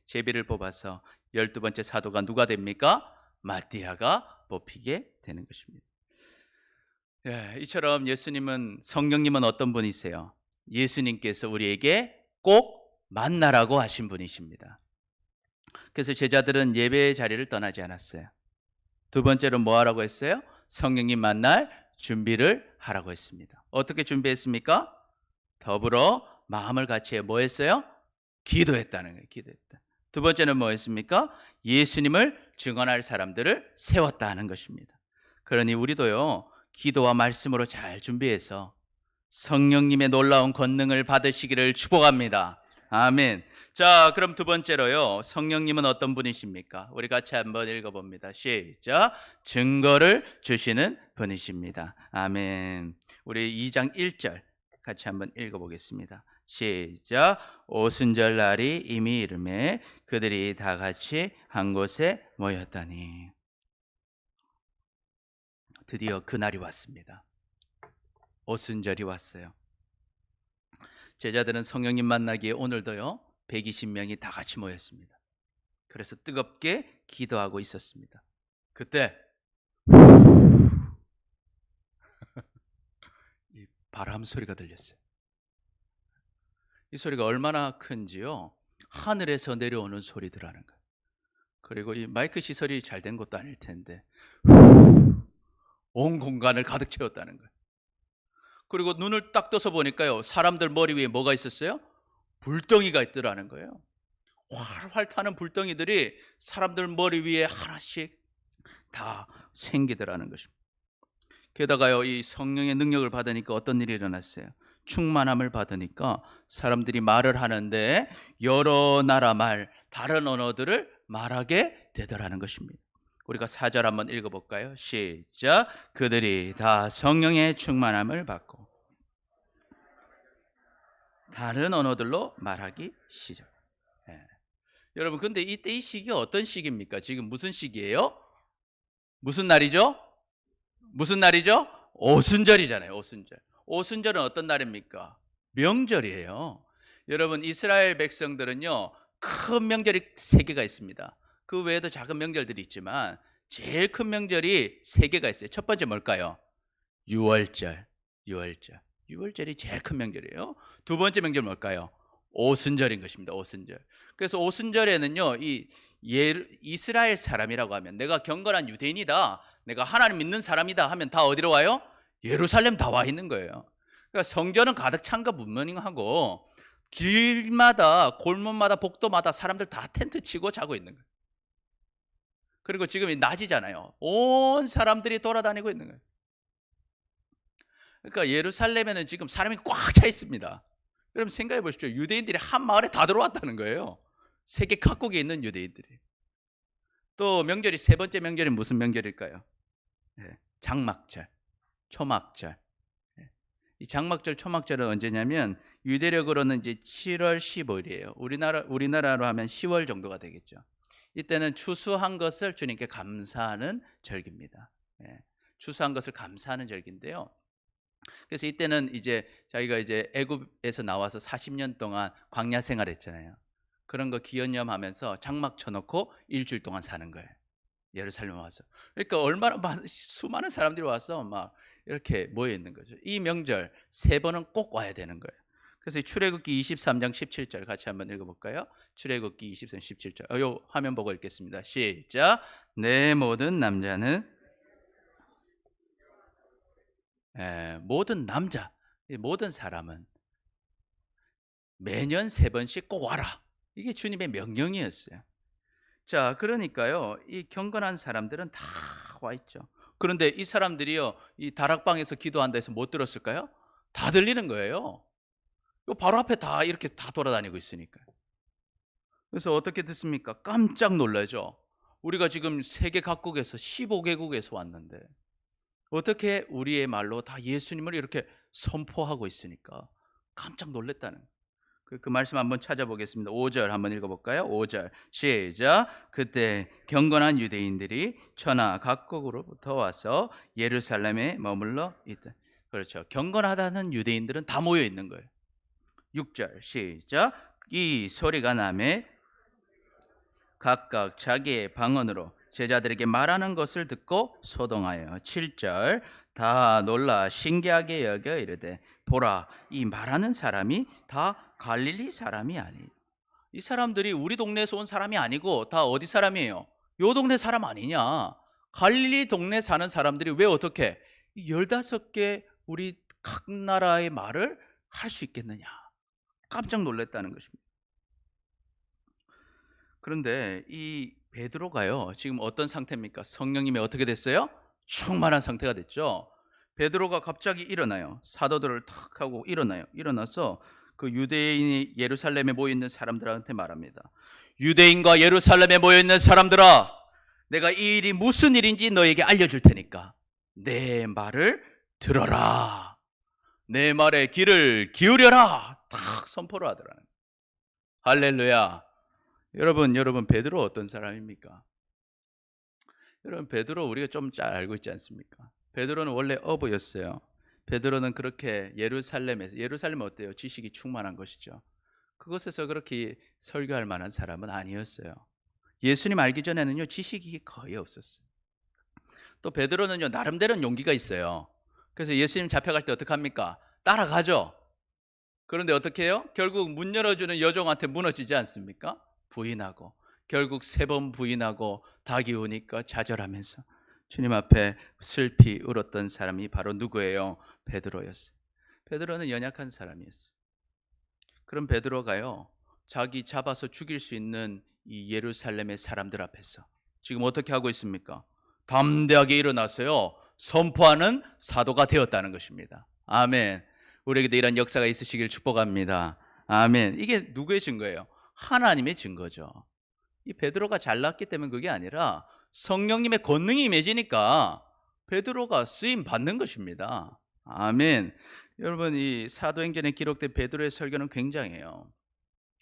제비를 뽑아서 12번째 사도가 누가 됩니까? 마띠아가 뽑히게 되는 것입니다. 이처럼 예수님은, 성령님은 어떤 분이세요? 예수님께서 우리에게 꼭 만나라고 하신 분이십니다. 그래서 제자들은 예배의 자리를 떠나지 않았어요. 두 번째로 뭐 하라고 했어요? 성령님 만날 준비를 하라고 했습니다. 어떻게 준비했습니까? 더불어 마음을 같이 해 뭐 했어요? 기도했다는 거예요. 기도했다. 두 번째는 뭐 했습니까? 예수님을 증언할 사람들을 세웠다 하는 것입니다. 그러니 우리도요, 기도와 말씀으로 잘 준비해서 성령님의 놀라운 권능을 받으시기를 축복합니다. 아멘. 자, 그럼 두 번째로요, 성령님은 어떤 분이십니까? 우리 같이 한번 읽어봅니다. 시작. 증거를 주시는 분이십니다. 아멘. 우리 2장 1절 같이 한번 읽어보겠습니다. 시작. 오순절 날이 이미 이르매 그들이 다 같이 한 곳에 모였다니. 드디어 그날이 왔습니다. 오순절이 왔어요. 제자들은 성령님 만나기에 오늘도요 120명이 다 같이 모였습니다. 그래서 뜨겁게 기도하고 있었습니다. 그때 이 바람 소리가 들렸어요. 이 소리가 얼마나 큰지요, 하늘에서 내려오는 소리들하는 거예요. 그리고 이 마이크 시설이 잘 된 것도 아닐 텐데 온 공간을 가득 채웠다는 거예요. 그리고 눈을 딱 떠서 보니까요, 사람들 머리 위에 뭐가 있었어요? 불덩이가 있더라는 거예요. 활활 타는 불덩이들이 사람들 머리 위에 하나씩 다 생기더라는 것입니다. 게다가요, 이 성령의 능력을 받으니까 어떤 일이 일어났어요? 충만함을 받으니까 사람들이 말을 하는데 여러 나라 말, 다른 언어들을 말하게 되더라는 것입니다. 우리가 4절 한번 읽어볼까요? 시작. 그들이 다 성령의 충만함을 받고 다른 언어들로 말하기 시작. 예. 여러분, 근데 이때 이 시기가 어떤 시기입니까? 지금 무슨 시기예요? 무슨 날이죠? 무슨 날이죠? 오순절이잖아요. 오순절. 오순절은 어떤 날입니까? 명절이에요. 여러분, 이스라엘 백성들은요, 큰 명절이 3개가 있습니다. 그 외에도 작은 명절들이 있지만 제일 큰 명절이 3개가 있어요. 첫 번째 뭘까요? 유월절. 유월절이 제일 큰 명절이에요. 두 번째 명절 뭘까요? 오순절인 것입니다. 오순절. 그래서 오순절에는요, 이스라엘 사람이라고 하면, 내가 경건한 유대인이다, 내가 하나님 믿는 사람이다 하면 다 어디로 와요? 예루살렘 다 와 있는 거예요. 그러니까 성전은 가득 찬 거 분명하고, 길마다, 골목마다, 복도마다 사람들 다 텐트 치고 자고 있는 거예요. 그리고 지금 낮이잖아요. 온 사람들이 돌아다니고 있는 거예요. 그러니까 예루살렘에는 지금 사람이 꽉 차 있습니다. 여러분 생각해 보십시오. 유대인들이 한 마을에 다 들어왔다는 거예요. 세계 각국에 있는 유대인들이. 또 명절이, 세 번째 명절이 무슨 명절일까요? 장막절, 초막절. 이 장막절, 초막절은 언제냐면 유대력으로는 이제 7월 15일이에요. 우리나라로 하면 10월 정도가 되겠죠. 이때는 추수한 것을 주님께 감사하는 절기입니다. 추수한 것을 감사하는 절기인데요. 그래서 이때는 이제 자기가 이제 애굽에서 나와서 40년 동안 광야 생활했잖아요. 그런 거 기념하면서 장막 쳐놓고 일주일 동안 사는 거예요. 예루살렘 와서. 그러니까 얼마나 수많은 사람들이 와서 막 이렇게 모여 있는 거죠. 이 명절 3번은 꼭 와야 되는 거예요. 그래서 출애굽기 23장 17절 같이 한번 읽어볼까요? 출애굽기 23장 17절. 요 화면 보고 읽겠습니다. 시작. 내 모든 남자는, 모든 남자, 모든 사람은 매년 3번씩 꼭 와라. 이게 주님의 명령이었어요. 자, 그러니까요, 이 경건한 사람들은 다 와 있죠. 그런데 이 사람들이요, 이 다락방에서 기도한다 해서 못 들었을까요? 다 들리는 거예요. 바로 앞에 다 이렇게 다 돌아다니고 있으니까. 그래서 어떻게 듣습니까? 깜짝 놀라죠. 우리가 지금 세계 각국에서 15개국에서 왔는데 어떻게 우리의 말로 다 예수님을 이렇게 선포하고 있으니까 깜짝 놀랐다는 거예요. 그 말씀 한번 찾아보겠습니다. 5절 한번 읽어볼까요? 5절 시작. 그때 경건한 유대인들이 천하 각국으로부터 와서 예루살렘에 머물러 있다. 그렇죠. 경건하다는 유대인들은 다 모여 있는 거예요. 6절 시작. 이 소리가 나매 각각 자기의 방언으로 제자들에게 말하는 것을 듣고 소동하여. 7절 다 놀라 신기하게 여겨 이르되 보라, 이 말하는 사람이 다 갈릴리 사람이 아니. 이 사람들이 우리 동네에서 온 사람이 아니고 다 어디 사람이에요? 요 동네 사람 아니냐? 갈릴리 동네 사는 사람들이 왜 어떻게 15개 우리 각 나라의 말을 할 수 있겠느냐? 깜짝 놀랐다는 것입니다. 그런데 이 베드로가요, 지금 어떤 상태입니까? 성령님이 어떻게 됐어요? 충만한 상태가 됐죠. 베드로가 갑자기 일어나요. 사도들을 탁 하고 일어나요. 일어나서 그 유대인이 예루살렘에 모여 있는 사람들한테 말합니다. 유대인과 예루살렘에 모여 있는 사람들아, 내가 이 일이 무슨 일인지 너에게 알려줄 테니까 내 말을 들어라. 내 말에 귀를 기울여라. 탁 선포를 하더라는. 할렐루야. 여러분 베드로 어떤 사람입니까? 여러분 베드로 우리가 좀 잘 알고 있지 않습니까? 베드로는 원래 어부였어요. 베드로는 그렇게 예루살렘 어때요? 지식이 충만한 것이죠. 그곳에서 그렇게 설교할 만한 사람은 아니었어요. 예수님 알기 전에는요, 지식이 거의 없었어요. 또 베드로는요, 나름대로는 용기가 있어요. 그래서 예수님 잡혀갈 때 어떡합니까? 따라가죠. 그런데 어떻게 해요? 결국 문 열어주는 여종한테 무너지지 않습니까? 부인하고 결국 3번 부인하고 닭이 우니까 좌절하면서 주님 앞에 슬피 울었던 사람이 바로 누구예요? 베드로였어요. 베드로는 연약한 사람이었어요. 그럼 베드로가요, 자기 잡아서 죽일 수 있는 이 예루살렘의 사람들 앞에서 지금 어떻게 하고 있습니까? 담대하게 일어나서요, 선포하는 사도가 되었다는 것입니다. 아멘. 우리에게도 이런 역사가 있으시길 축복합니다. 아멘. 이게 누구의 증거예요? 하나님의 증거죠. 이 베드로가 잘났기 때문에 그게 아니라 성령님의 권능이 임해지니까 베드로가 쓰임 받는 것입니다. 아멘. 여러분, 이 사도행전에 기록된 베드로의 설교는 굉장해요.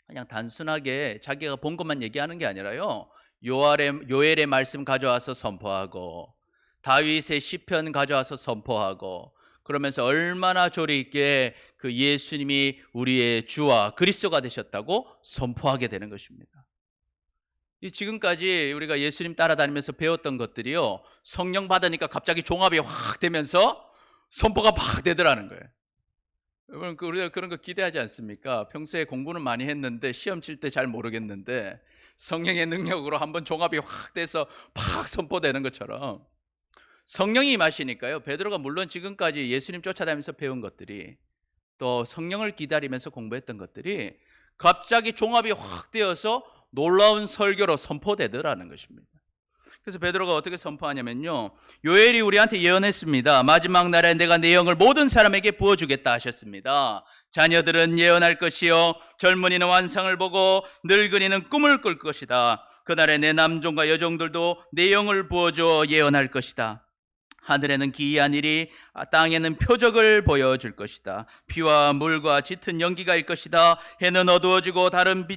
그냥 단순하게 자기가 본 것만 얘기하는 게 아니라요, 요엘의 말씀 가져와서 선포하고 다윗의 시편 가져와서 선포하고, 그러면서 얼마나 조리 있게 그 예수님이 우리의 주와 그리스도가 되셨다고 선포하게 되는 것입니다. 지금까지 우리가 예수님 따라다니면서 배웠던 것들이요, 성령 받으니까 갑자기 종합이 확 되면서 선포가 막 되더라는 거예요. 여러분, 우리가 그런 거 기대하지 않습니까? 평소에 공부는 많이 했는데 시험 칠 때 잘 모르겠는데 성령의 능력으로 한번 종합이 확 돼서 팍 선포되는 것처럼 성령이 임하시니까요, 베드로가 물론 지금까지 예수님 쫓아다니면서 배운 것들이, 또 성령을 기다리면서 공부했던 것들이 갑자기 종합이 확 되어서 놀라운 설교로 선포되더라는 것입니다. 그래서 베드로가 어떻게 선포하냐면요, 요엘이 우리한테 예언했습니다. 마지막 날에 내가 내 영을 모든 사람에게 부어주겠다 하셨습니다. 자녀들은 예언할 것이요, 젊은이는 환상을 보고 늙은이는 꿈을 꿀 것이다. 그날에 내 남종과 여종들도 내 영을 부어줘 예언할 것이다. 하늘에는 기이한 일이, 땅에는 표적을 보여줄 것이다. 피와 물과 짙은 연기가 일 것이다. 해는 어두워지고 다른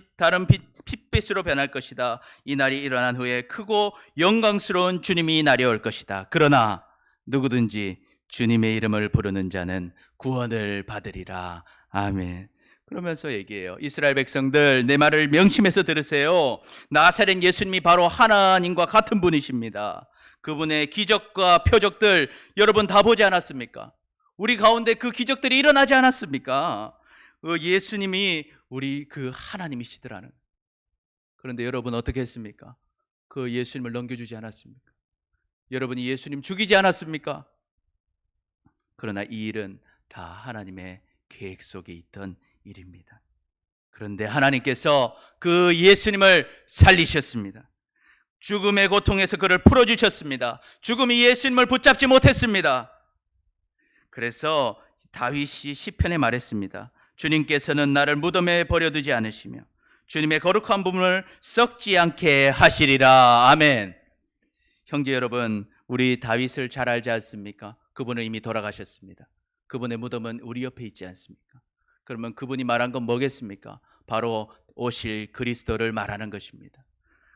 핏빛으로 변할 것이다. 이 날이 일어난 후에 크고 영광스러운 주님이 날아올 것이다. 그러나 누구든지 주님의 이름을 부르는 자는 구원을 받으리라. 아멘. 그러면서 얘기해요. 이스라엘 백성들, 내 말을 명심해서 들으세요. 나사렛 예수님이 바로 하나님과 같은 분이십니다. 그분의 기적과 표적들 여러분 다 보지 않았습니까? 우리 가운데 그 기적들이 일어나지 않았습니까? 예수님이 우리 그 하나님이시더라는. 그런데 여러분 어떻게 했습니까? 그 예수님을 넘겨주지 않았습니까? 여러분이 예수님 죽이지 않았습니까? 그러나 이 일은 다 하나님의 계획 속에 있던 일입니다. 그런데 하나님께서 그 예수님을 살리셨습니다. 죽음의 고통에서 그를 풀어주셨습니다. 죽음이 예수님을 붙잡지 못했습니다. 그래서 다윗이 시편에 말했습니다. 주님께서는 나를 무덤에 버려두지 않으시며 주님의 거룩한 부분을 썩지 않게 하시리라. 아멘. 형제 여러분, 우리 다윗을 잘 알지 않습니까? 그분은 이미 돌아가셨습니다. 그분의 무덤은 우리 옆에 있지 않습니까? 그러면 그분이 말한 건 뭐겠습니까? 바로 오실 그리스도를 말하는 것입니다.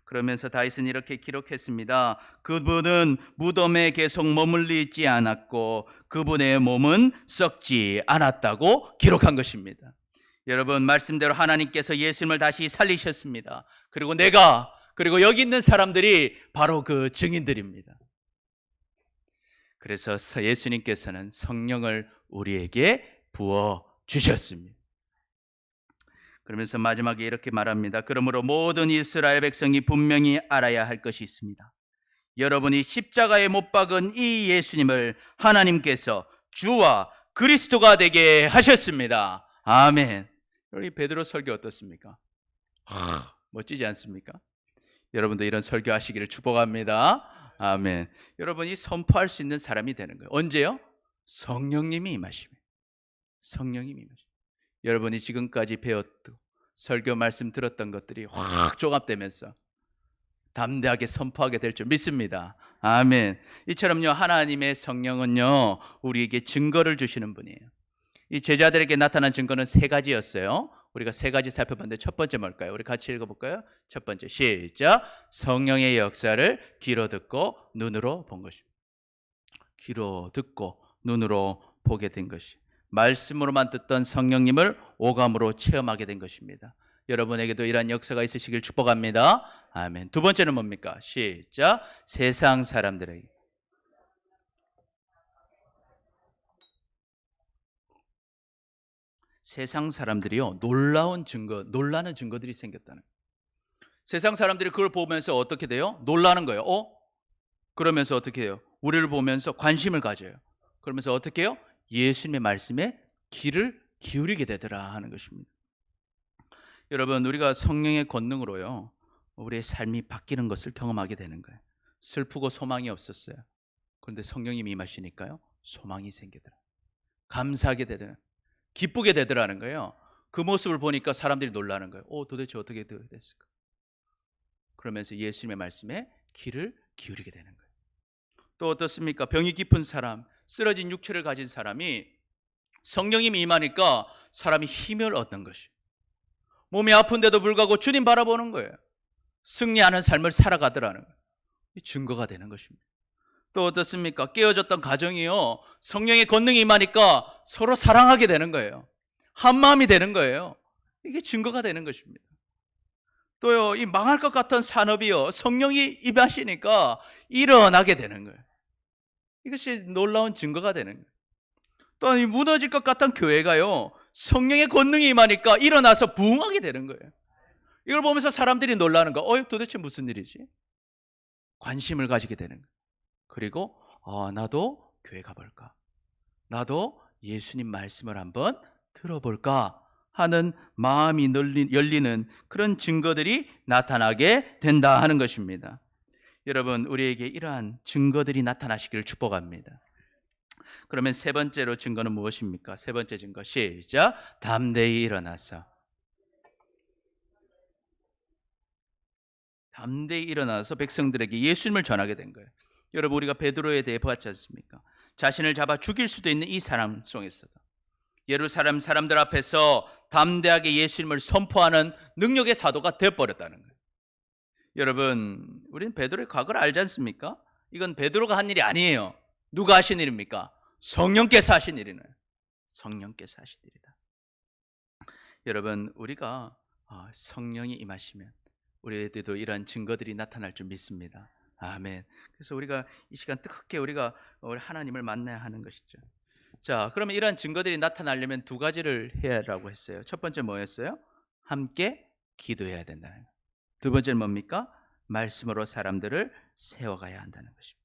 그러면서 다윗은 이렇게 기록했습니다. 그분은 무덤에 계속 머물러 있지 않았고 그분의 몸은 썩지 않았다고 기록한 것입니다. 여러분, 말씀대로 하나님께서 예수님을 다시 살리셨습니다. 그리고 여기 있는 사람들이 바로 그 증인들입니다. 그래서 예수님께서는 성령을 우리에게 부어 주셨습니다. 그러면서 마지막에 이렇게 말합니다. 그러므로 모든 이스라엘 백성이 분명히 알아야 할 것이 있습니다. 여러분이 십자가에 못 박은 이 예수님을 하나님께서 주와 그리스도가 되게 하셨습니다. 아멘. 우리 베드로 설교 어떻습니까? 멋지지 않습니까? 여러분도 이런 설교하시기를 축복합니다. 아멘. 여러분이 선포할 수 있는 사람이 되는 거예요. 언제요? 성령님이 임하시면. 성령님이 임하시면. 여러분이 지금까지 배웠고 설교 말씀 들었던 것들이 확 종합되면서 담대하게 선포하게 될 줄 믿습니다. 아멘. 이처럼요, 하나님의 성령은요, 우리에게 증거를 주시는 분이에요. 이 제자들에게 나타난 증거는 3가지였어요. 우리가 3가지 살펴봤는데 첫 번째 뭘까요? 우리 같이 읽어볼까요? 첫 번째, 시작. 성령의 역사를 귀로 듣고 눈으로 본 것입니다. 귀로 듣고 눈으로 보게 된 것이, 말씀으로만 듣던 성령님을 오감으로 체험하게 된 것입니다. 여러분에게도 이러한 역사가 있으시길 축복합니다. 아멘. 두 번째는 뭡니까? 시작. 세상 사람들에게. 세상 사람들이요, 놀라는 증거들이 생겼다는 거예요. 세상 사람들이 그걸 보면서 어떻게 돼요? 놀라는 거예요. 그러면서 어떻게 해요? 우리를 보면서 관심을 가져요. 그러면서 어떻게 해요? 예수님의 말씀에 귀를 기울이게 되더라 하는 것입니다. 여러분, 우리가 성령의 권능으로요, 우리의 삶이 바뀌는 것을 경험하게 되는 거예요. 슬프고 소망이 없었어요. 그런데 성령님이 임하시니까요, 소망이 생기더라. 감사하게 되더라. 기쁘게 되더라는 거예요. 그 모습을 보니까 사람들이 놀라는 거예요. 도대체 어떻게 됐을까? 그러면서 예수님의 말씀에 귀를 기울이게 되는 거예요. 또 어떻습니까? 병이 깊은 사람, 쓰러진 육체를 가진 사람이 성령님이 임하니까 사람이 힘을 얻는 것이, 몸이 아픈데도 불구하고 주님 바라보는 거예요. 승리하는 삶을 살아가더라는 거예요. 이 증거가 되는 것입니다. 또 어떻습니까? 깨어졌던 가정이요, 성령의 권능이 임하니까 서로 사랑하게 되는 거예요. 한 마음이 되는 거예요. 이게 증거가 되는 것입니다. 또요, 이 망할 것 같은 산업이요, 성령이 임하시니까 일어나게 되는 거예요. 이것이 놀라운 증거가 되는 거예요. 또 이 무너질 것 같은 교회가요, 성령의 권능이 임하니까 일어나서 부흥하게 되는 거예요. 이걸 보면서 사람들이 놀라는 거, 도대체 무슨 일이지? 관심을 가지게 되는 거예요. 그리고 나도 교회 가볼까? 나도 예수님 말씀을 한번 들어볼까? 하는 마음이 열리는 그런 증거들이 나타나게 된다 하는 것입니다. 여러분, 우리에게 이러한 증거들이 나타나시기를 축복합니다. 그러면 세 번째로 증거는 무엇입니까? 세 번째 증거, 시작. 담대히 일어나서. 담대히 일어나서 백성들에게 예수님을 전하게 된 거예요. 여러분, 우리가 베드로에 대해 보았지 않습니까? 자신을 잡아 죽일 수도 있는 이 사람 속에서도 예루살렘 사람들 앞에서 담대하게 예수님을 선포하는 능력의 사도가 되어버렸다는 거예요. 여러분, 우리는 베드로의 과거를 알지 않습니까? 이건 베드로가 한 일이 아니에요. 누가 하신 일입니까? 성령께서 하신 일이네. 성령께서 하신 일이다. 여러분, 우리가 성령이 임하시면 우리에게도 이러한 증거들이 나타날 줄 믿습니다. 아멘. 그래서 우리가 이 시간 뜨겁게 우리가 하나님을 만나야 하는 것이죠. 자, 그러면 이러한 증거들이 나타나려면 두 가지를 해야라고 했어요. 첫 번째 뭐였어요? 함께 기도해야 된다는 거예요. 두 번째는 뭡니까? 말씀으로 사람들을 세워가야 한다는 것입니다.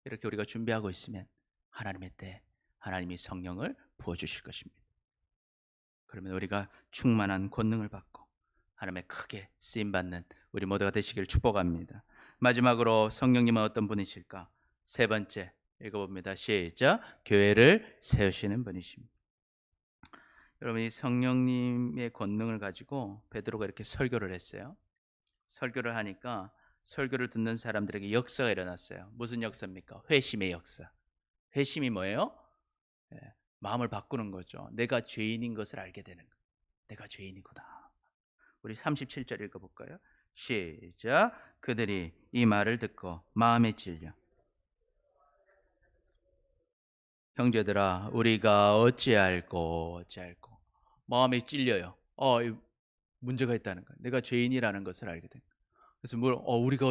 이렇게 우리가 준비하고 있으면 하나님의 때 하나님이 성령을 부어주실 것입니다. 그러면 우리가 충만한 권능을 받고 하나님의 크게 쓰임받는 우리 모두가 되시길 축복합니다. 마지막으로 성령님은 어떤 분이실까? 세 번째 읽어봅니다. 시작. 교회를 세우시는 분이십니다. 여러분, 이 성령님의 권능을 가지고 베드로가 이렇게 설교를 했어요. 설교를 하니까 설교를 듣는 사람들에게 역사가 일어났어요. 무슨 역사입니까? 회심의 역사. 회심이 뭐예요? 마음을 바꾸는 거죠. 내가 죄인인 것을 알게 되는 거예요. 내가 죄인이구나. 우리 37절 읽어볼까요? 시작. 그들이 이 말을 듣고 마음에 찔려 형제들아 우리가 어찌할꼬 마음에 찔려요. 문제가 있다는 거예요. 내가 죄인이라는 것을 알게 된 거예요. 그래서 우리가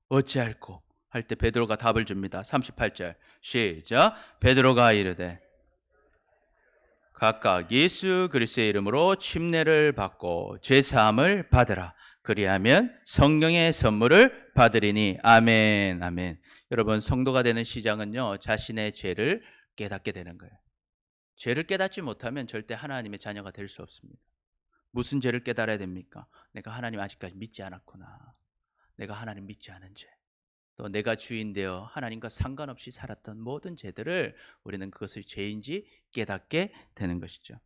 어찌할꼬 할 때 베드로가 답을 줍니다. 38절 시작. 베드로가 이르되 각각 예수 그리스도의 이름으로 침례를 받고 죄 사함을 받으라. 그리하면 성령의 선물을 받으리니. 아멘. 아멘. 여러분, 성도가 되는 시작은요, 자신의 죄를 깨닫게 되는 거예요. 죄를 깨닫지 못하면 절대 하나님의 자녀가 될 수 없습니다. 무슨 죄를 깨달아야 됩니까? 내가 하나님 아직까지 믿지 않았구나. 내가 하나님 믿지 않은 죄. 또 내가 주인 되어 하나님과 상관없이 살았던 모든 죄들을 우리는 그것을 죄인지 깨닫게 되는 것이죠.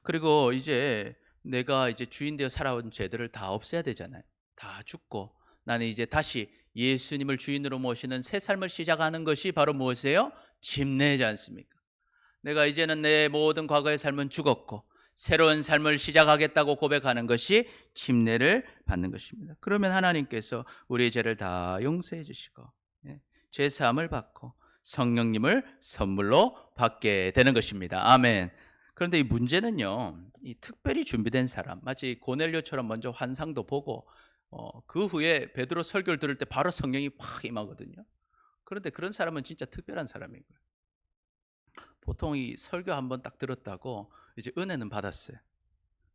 그리고 이제 내가 이제 주인 되어 살아온 죄들을 다 없애야 되잖아요. 다 죽고 나는 이제 다시 예수님을 주인으로 모시는 새 삶을 시작하는 것이 바로 무엇이에요? 침례지 않습니까? 내가 이제는 내 모든 과거의 삶은 죽었고 새로운 삶을 시작하겠다고 고백하는 것이 침례를 받는 것입니다. 그러면 하나님께서 우리의 죄를 다 용서해 주시고 죄 사함을 받고 성령님을 선물로 받게 되는 것입니다. 아멘. 그런데 이 문제는요, 이 특별히 준비된 사람, 마치 고넬료처럼 먼저 환상도 보고 그 후에 베드로 설교를 들을 때 바로 성령이 확 임하거든요. 그런데 그런 사람은 진짜 특별한 사람이고요. 보통 이 설교 한번 딱 들었다고 이제 은혜는 받았어요.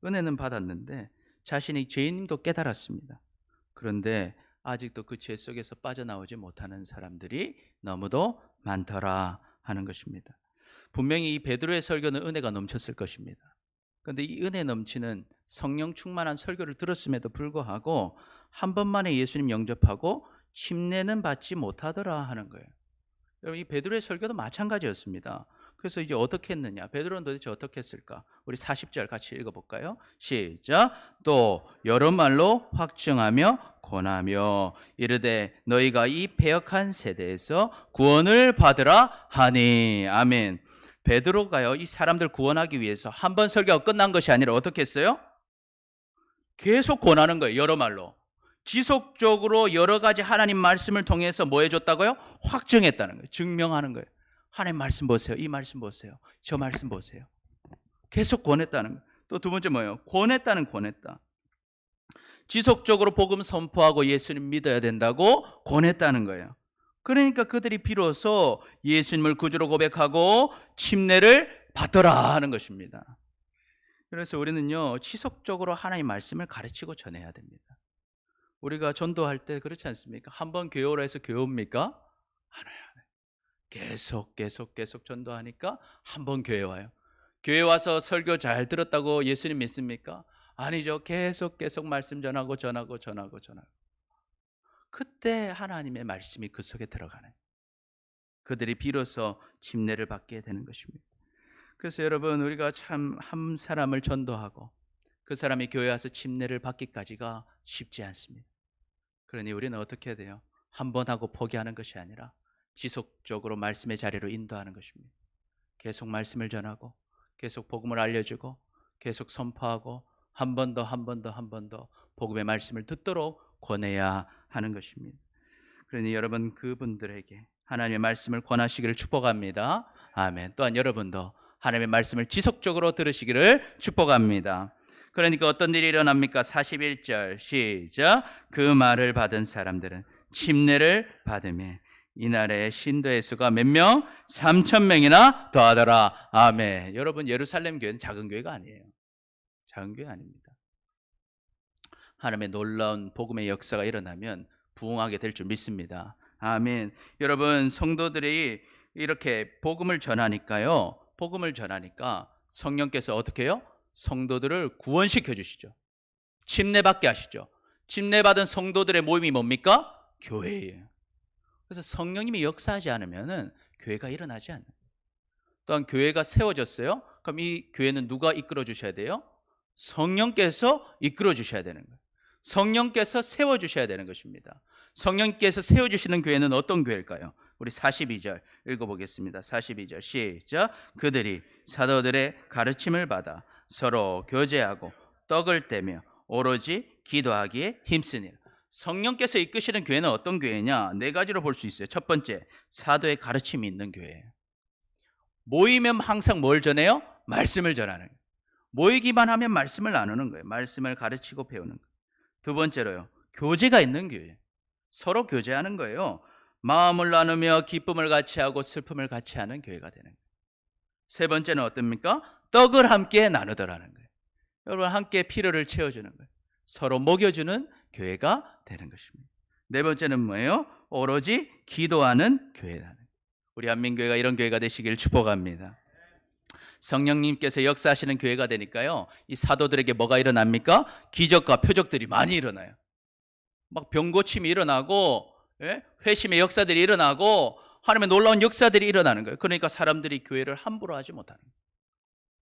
은혜는 받았는데 자신이 죄인임도 깨달았습니다. 그런데 아직도 그 죄 속에서 빠져나오지 못하는 사람들이 너무도 많더라 하는 것입니다. 분명히 이 베드로의 설교는 은혜가 넘쳤을 것입니다. 그런데 이 은혜 넘치는 성령 충만한 설교를 들었음에도 불구하고 한 번만에 예수님 영접하고 침례는 받지 못하더라 하는 거예요. 여러분, 이 베드로의 설교도 마찬가지였습니다. 그래서 이제 어떻게 했느냐? 베드로는 도대체 어떻게 했을까? 우리 40절 같이 읽어볼까요? 시작. 또 여러 말로 확증하며 권하며 이르되 너희가 이 패역한 세대에서 구원을 받으라 하니. 아멘. 베드로가요, 이 사람들 구원하기 위해서 한 번 설교가 끝난 것이 아니라 어떻게 했어요? 계속 권하는 거예요. 여러 말로. 지속적으로 여러 가지 하나님 말씀을 통해서 뭐 해줬다고요? 확증했다는 거예요. 증명하는 거예요. 하나님 말씀 보세요. 이 말씀 보세요. 저 말씀 보세요. 계속 권했다는 거예요. 또 두 번째 뭐예요? 권했다. 지속적으로 복음 선포하고 예수님 믿어야 된다고 권했다는 거예요. 그러니까 그들이 비로소 예수님을 구주로 고백하고 침례를 받더라 하는 것입니다. 그래서 우리는요, 지속적으로 하나님의 말씀을 가르치고 전해야 됩니다. 우리가 전도할 때 그렇지 않습니까? 한번 교회 오라 해서 교회 옵니까? 안 와요. 계속 전도하니까 한 번 교회 와요. 교회 와서 설교 잘 들었다고 예수님 믿습니까? 아니죠. 계속 말씀 전하고. 그때 하나님의 말씀이 그 속에 들어가는, 그들이 비로소 침례를 받게 되는 것입니다. 그래서 여러분, 우리가 참 한 사람을 전도하고 그 사람이 교회 와서 침례를 받기까지가 쉽지 않습니다. 그러니 우리는 어떻게 해야 돼요? 한 번 하고 포기하는 것이 아니라 지속적으로 말씀의 자리로 인도하는 것입니다. 계속 말씀을 전하고 계속 복음을 알려주고 계속 선포하고 한 번 더 복음의 말씀을 듣도록 권해야 하는 것입니다. 그러니 여러분, 그분들에게 하나님의 말씀을 권하시기를 축복합니다. 아멘. 또한 여러분도 하나님의 말씀을 지속적으로 들으시기를 축복합니다. 그러니까 어떤 일이 일어납니까? 41절 시작. 그 말을 받은 사람들은 침례를 받으며 이날의 신도의 수가 몇 명? 3,000명이나 더하더라. 아멘. 여러분, 예루살렘 교회는 작은 교회가 아니에요. 작은 교회 아닙니다. 하나님의 놀라운 복음의 역사가 일어나면 부흥하게 될 줄 믿습니다. 아멘. 여러분, 성도들이 이렇게 복음을 전하니까 성령께서 어떻게 해요? 성도들을 구원시켜 주시죠. 침례받게 하시죠. 침례받은 성도들의 모임이 뭡니까? 교회예요. 그래서 성령님이 역사하지 않으면 교회가 일어나지 않아요. 또한 교회가 세워졌어요. 그럼 이 교회는 누가 이끌어 주셔야 돼요? 성령께서 이끌어 주셔야 되는 거예요. 성령께서 세워 주셔야 되는 것입니다. 성령께서 세워 주시는 교회는 어떤 교회일까요? 우리 42절 읽어보겠습니다. 42절 시작. 그들이 사도들의 가르침을 받아 서로 교제하고 떡을 떼며 오로지 기도하기에 힘쓰니라. 성령께서 이끄시는 교회는 어떤 교회냐? 네 가지로 볼 수 있어요. 첫 번째, 사도의 가르침이 있는 교회예요. 모이면 항상 뭘 전해요? 말씀을 전하는 거예요. 모이기만 하면 말씀을 나누는 거예요. 말씀을 가르치고 배우는 거예요. 두 번째로요, 교제가 있는 교회예요. 서로 교제하는 거예요. 마음을 나누며 기쁨을 같이 하고 슬픔을 같이 하는 교회가 되는 거예요. 세 번째는 어떻습니까? 떡을 함께 나누더라는 거예요. 여러분, 함께 필요를 채워주는 거예요. 서로 먹여주는 교회가 되는 것입니다. 네 번째는 뭐예요? 오로지 기도하는 교회라는 거예요. 우리 한민교회가 이런 교회가 되시길 축복합니다. 성령님께서 역사하시는 교회가 되니까요, 이 사도들에게 뭐가 일어납니까? 기적과 표적들이 많이 일어나요. 막 병고침이 일어나고, 회심의 역사들이 일어나고, 하나님의 놀라운 역사들이 일어나는 거예요. 그러니까 사람들이 교회를 함부로 하지 못하는 거예요.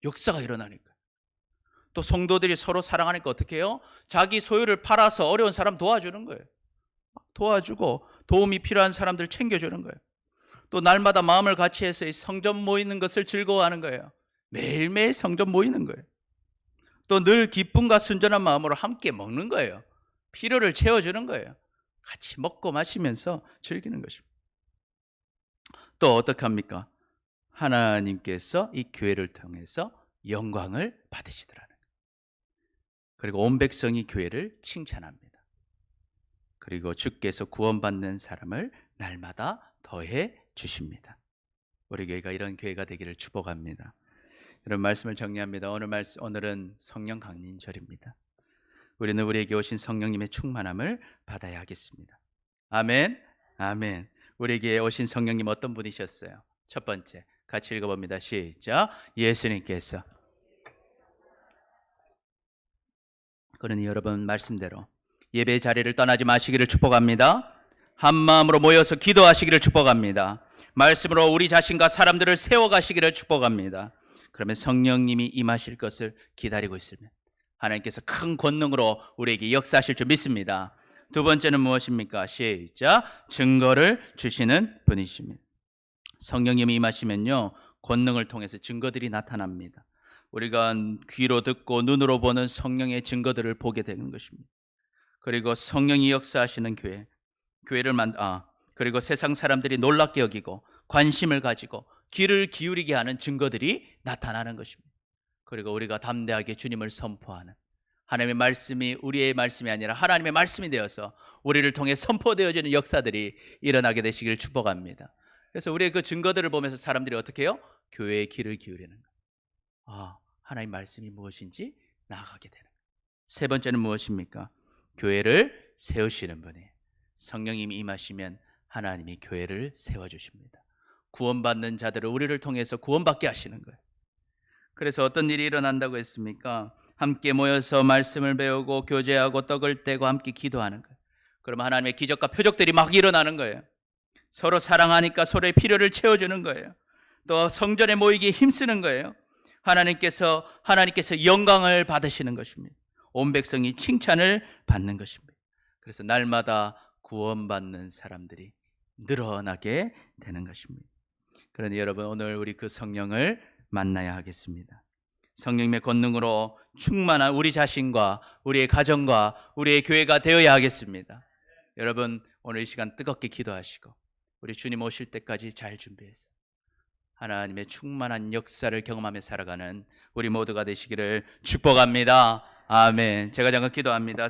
역사가 일어나니까. 또 성도들이 서로 사랑하니까 어떻게 해요? 자기 소유를 팔아서 어려운 사람 도와주는 거예요. 도와주고 도움이 필요한 사람들 챙겨주는 거예요. 또 날마다 마음을 같이 해서 이 성전 모이는 것을 즐거워하는 거예요. 매일매일 성전 모이는 거예요. 또 늘 기쁨과 순전한 마음으로 함께 먹는 거예요. 필요를 채워주는 거예요. 같이 먹고 마시면서 즐기는 것입니다. 또 어떻게 합니까? 하나님께서 이 교회를 통해서 영광을 받으시더라는 거예요. 그리고 온 백성이 교회를 칭찬합니다. 그리고 주께서 구원받는 사람을 날마다 더해 주십니다. 우리 교회가 이런 교회가 되기를 축복합니다. 여러분 말씀을 정리합니다. 오늘은 성령 강림절입니다. 우리는 우리에게 오신 성령님의 충만함을 받아야 하겠습니다. 아멘. 아멘. 우리에게 오신 성령님 어떤 분이셨어요? 첫 번째, 같이 읽어봅니다. 시작. 예수님께서. 그러니 여러분 말씀대로 예배 자리를 떠나지 마시기를 축복합니다. 한 마음으로 모여서 기도하시기를 축복합니다. 말씀으로 우리 자신과 사람들을 세워가시기를 축복합니다. 그러면 성령님이 임하실 것을 기다리고 있으면 하나님께서 큰 권능으로 우리에게 역사하실 줄 믿습니다. 두 번째는 무엇입니까? 시작. 증거를 주시는 분이십니다. 성령님이 임하시면요, 권능을 통해서 증거들이 나타납니다. 우리가 귀로 듣고 눈으로 보는 성령의 증거들을 보게 되는 것입니다. 그리고 성령이 역사하시는 그리고 세상 사람들이 놀랍게 여기고 관심을 가지고 귀를 기울이게 하는 증거들이 나타나는 것입니다. 그리고 우리가 담대하게 주님을 선포하는, 하나님의 말씀이 우리의 말씀이 아니라 하나님의 말씀이 되어서 우리를 통해 선포되어지는 역사들이 일어나게 되시길 축복합니다. 그래서 우리의 그 증거들을 보면서 사람들이 어떻게 해요? 교회에 귀를 기울이는 거예요. 하나님 말씀이 무엇인지 나아가게 되는 거예요. 세 번째는 무엇입니까? 교회를 세우시는 분이에요. 성령님이 임하시면 하나님이 교회를 세워주십니다. 구원받는 자들을 우리를 통해서 구원받게 하시는 거예요. 그래서 어떤 일이 일어난다고 했습니까? 함께 모여서 말씀을 배우고 교제하고 떡을 떼고 함께 기도하는 거예요. 그러면 하나님의 기적과 표적들이 막 일어나는 거예요. 서로 사랑하니까 서로의 필요를 채워주는 거예요. 또 성전에 모이기에 힘쓰는 거예요. 하나님께서 영광을 받으시는 것입니다. 온 백성이 칭찬을 받는 것입니다. 그래서 날마다 구원받는 사람들이 늘어나게 되는 것입니다. 그러니 여러분, 오늘 우리 그 성령을 만나야 하겠습니다. 성령님의 권능으로 충만한 우리 자신과 우리의 가정과 우리의 교회가 되어야 하겠습니다. 여러분, 오늘 이 시간 뜨겁게 기도하시고 우리 주님 오실 때까지 잘 준비해서 하나님의 충만한 역사를 경험하며 살아가는 우리 모두가 되시기를 축복합니다. 아멘. 제가 잠깐 기도합니다.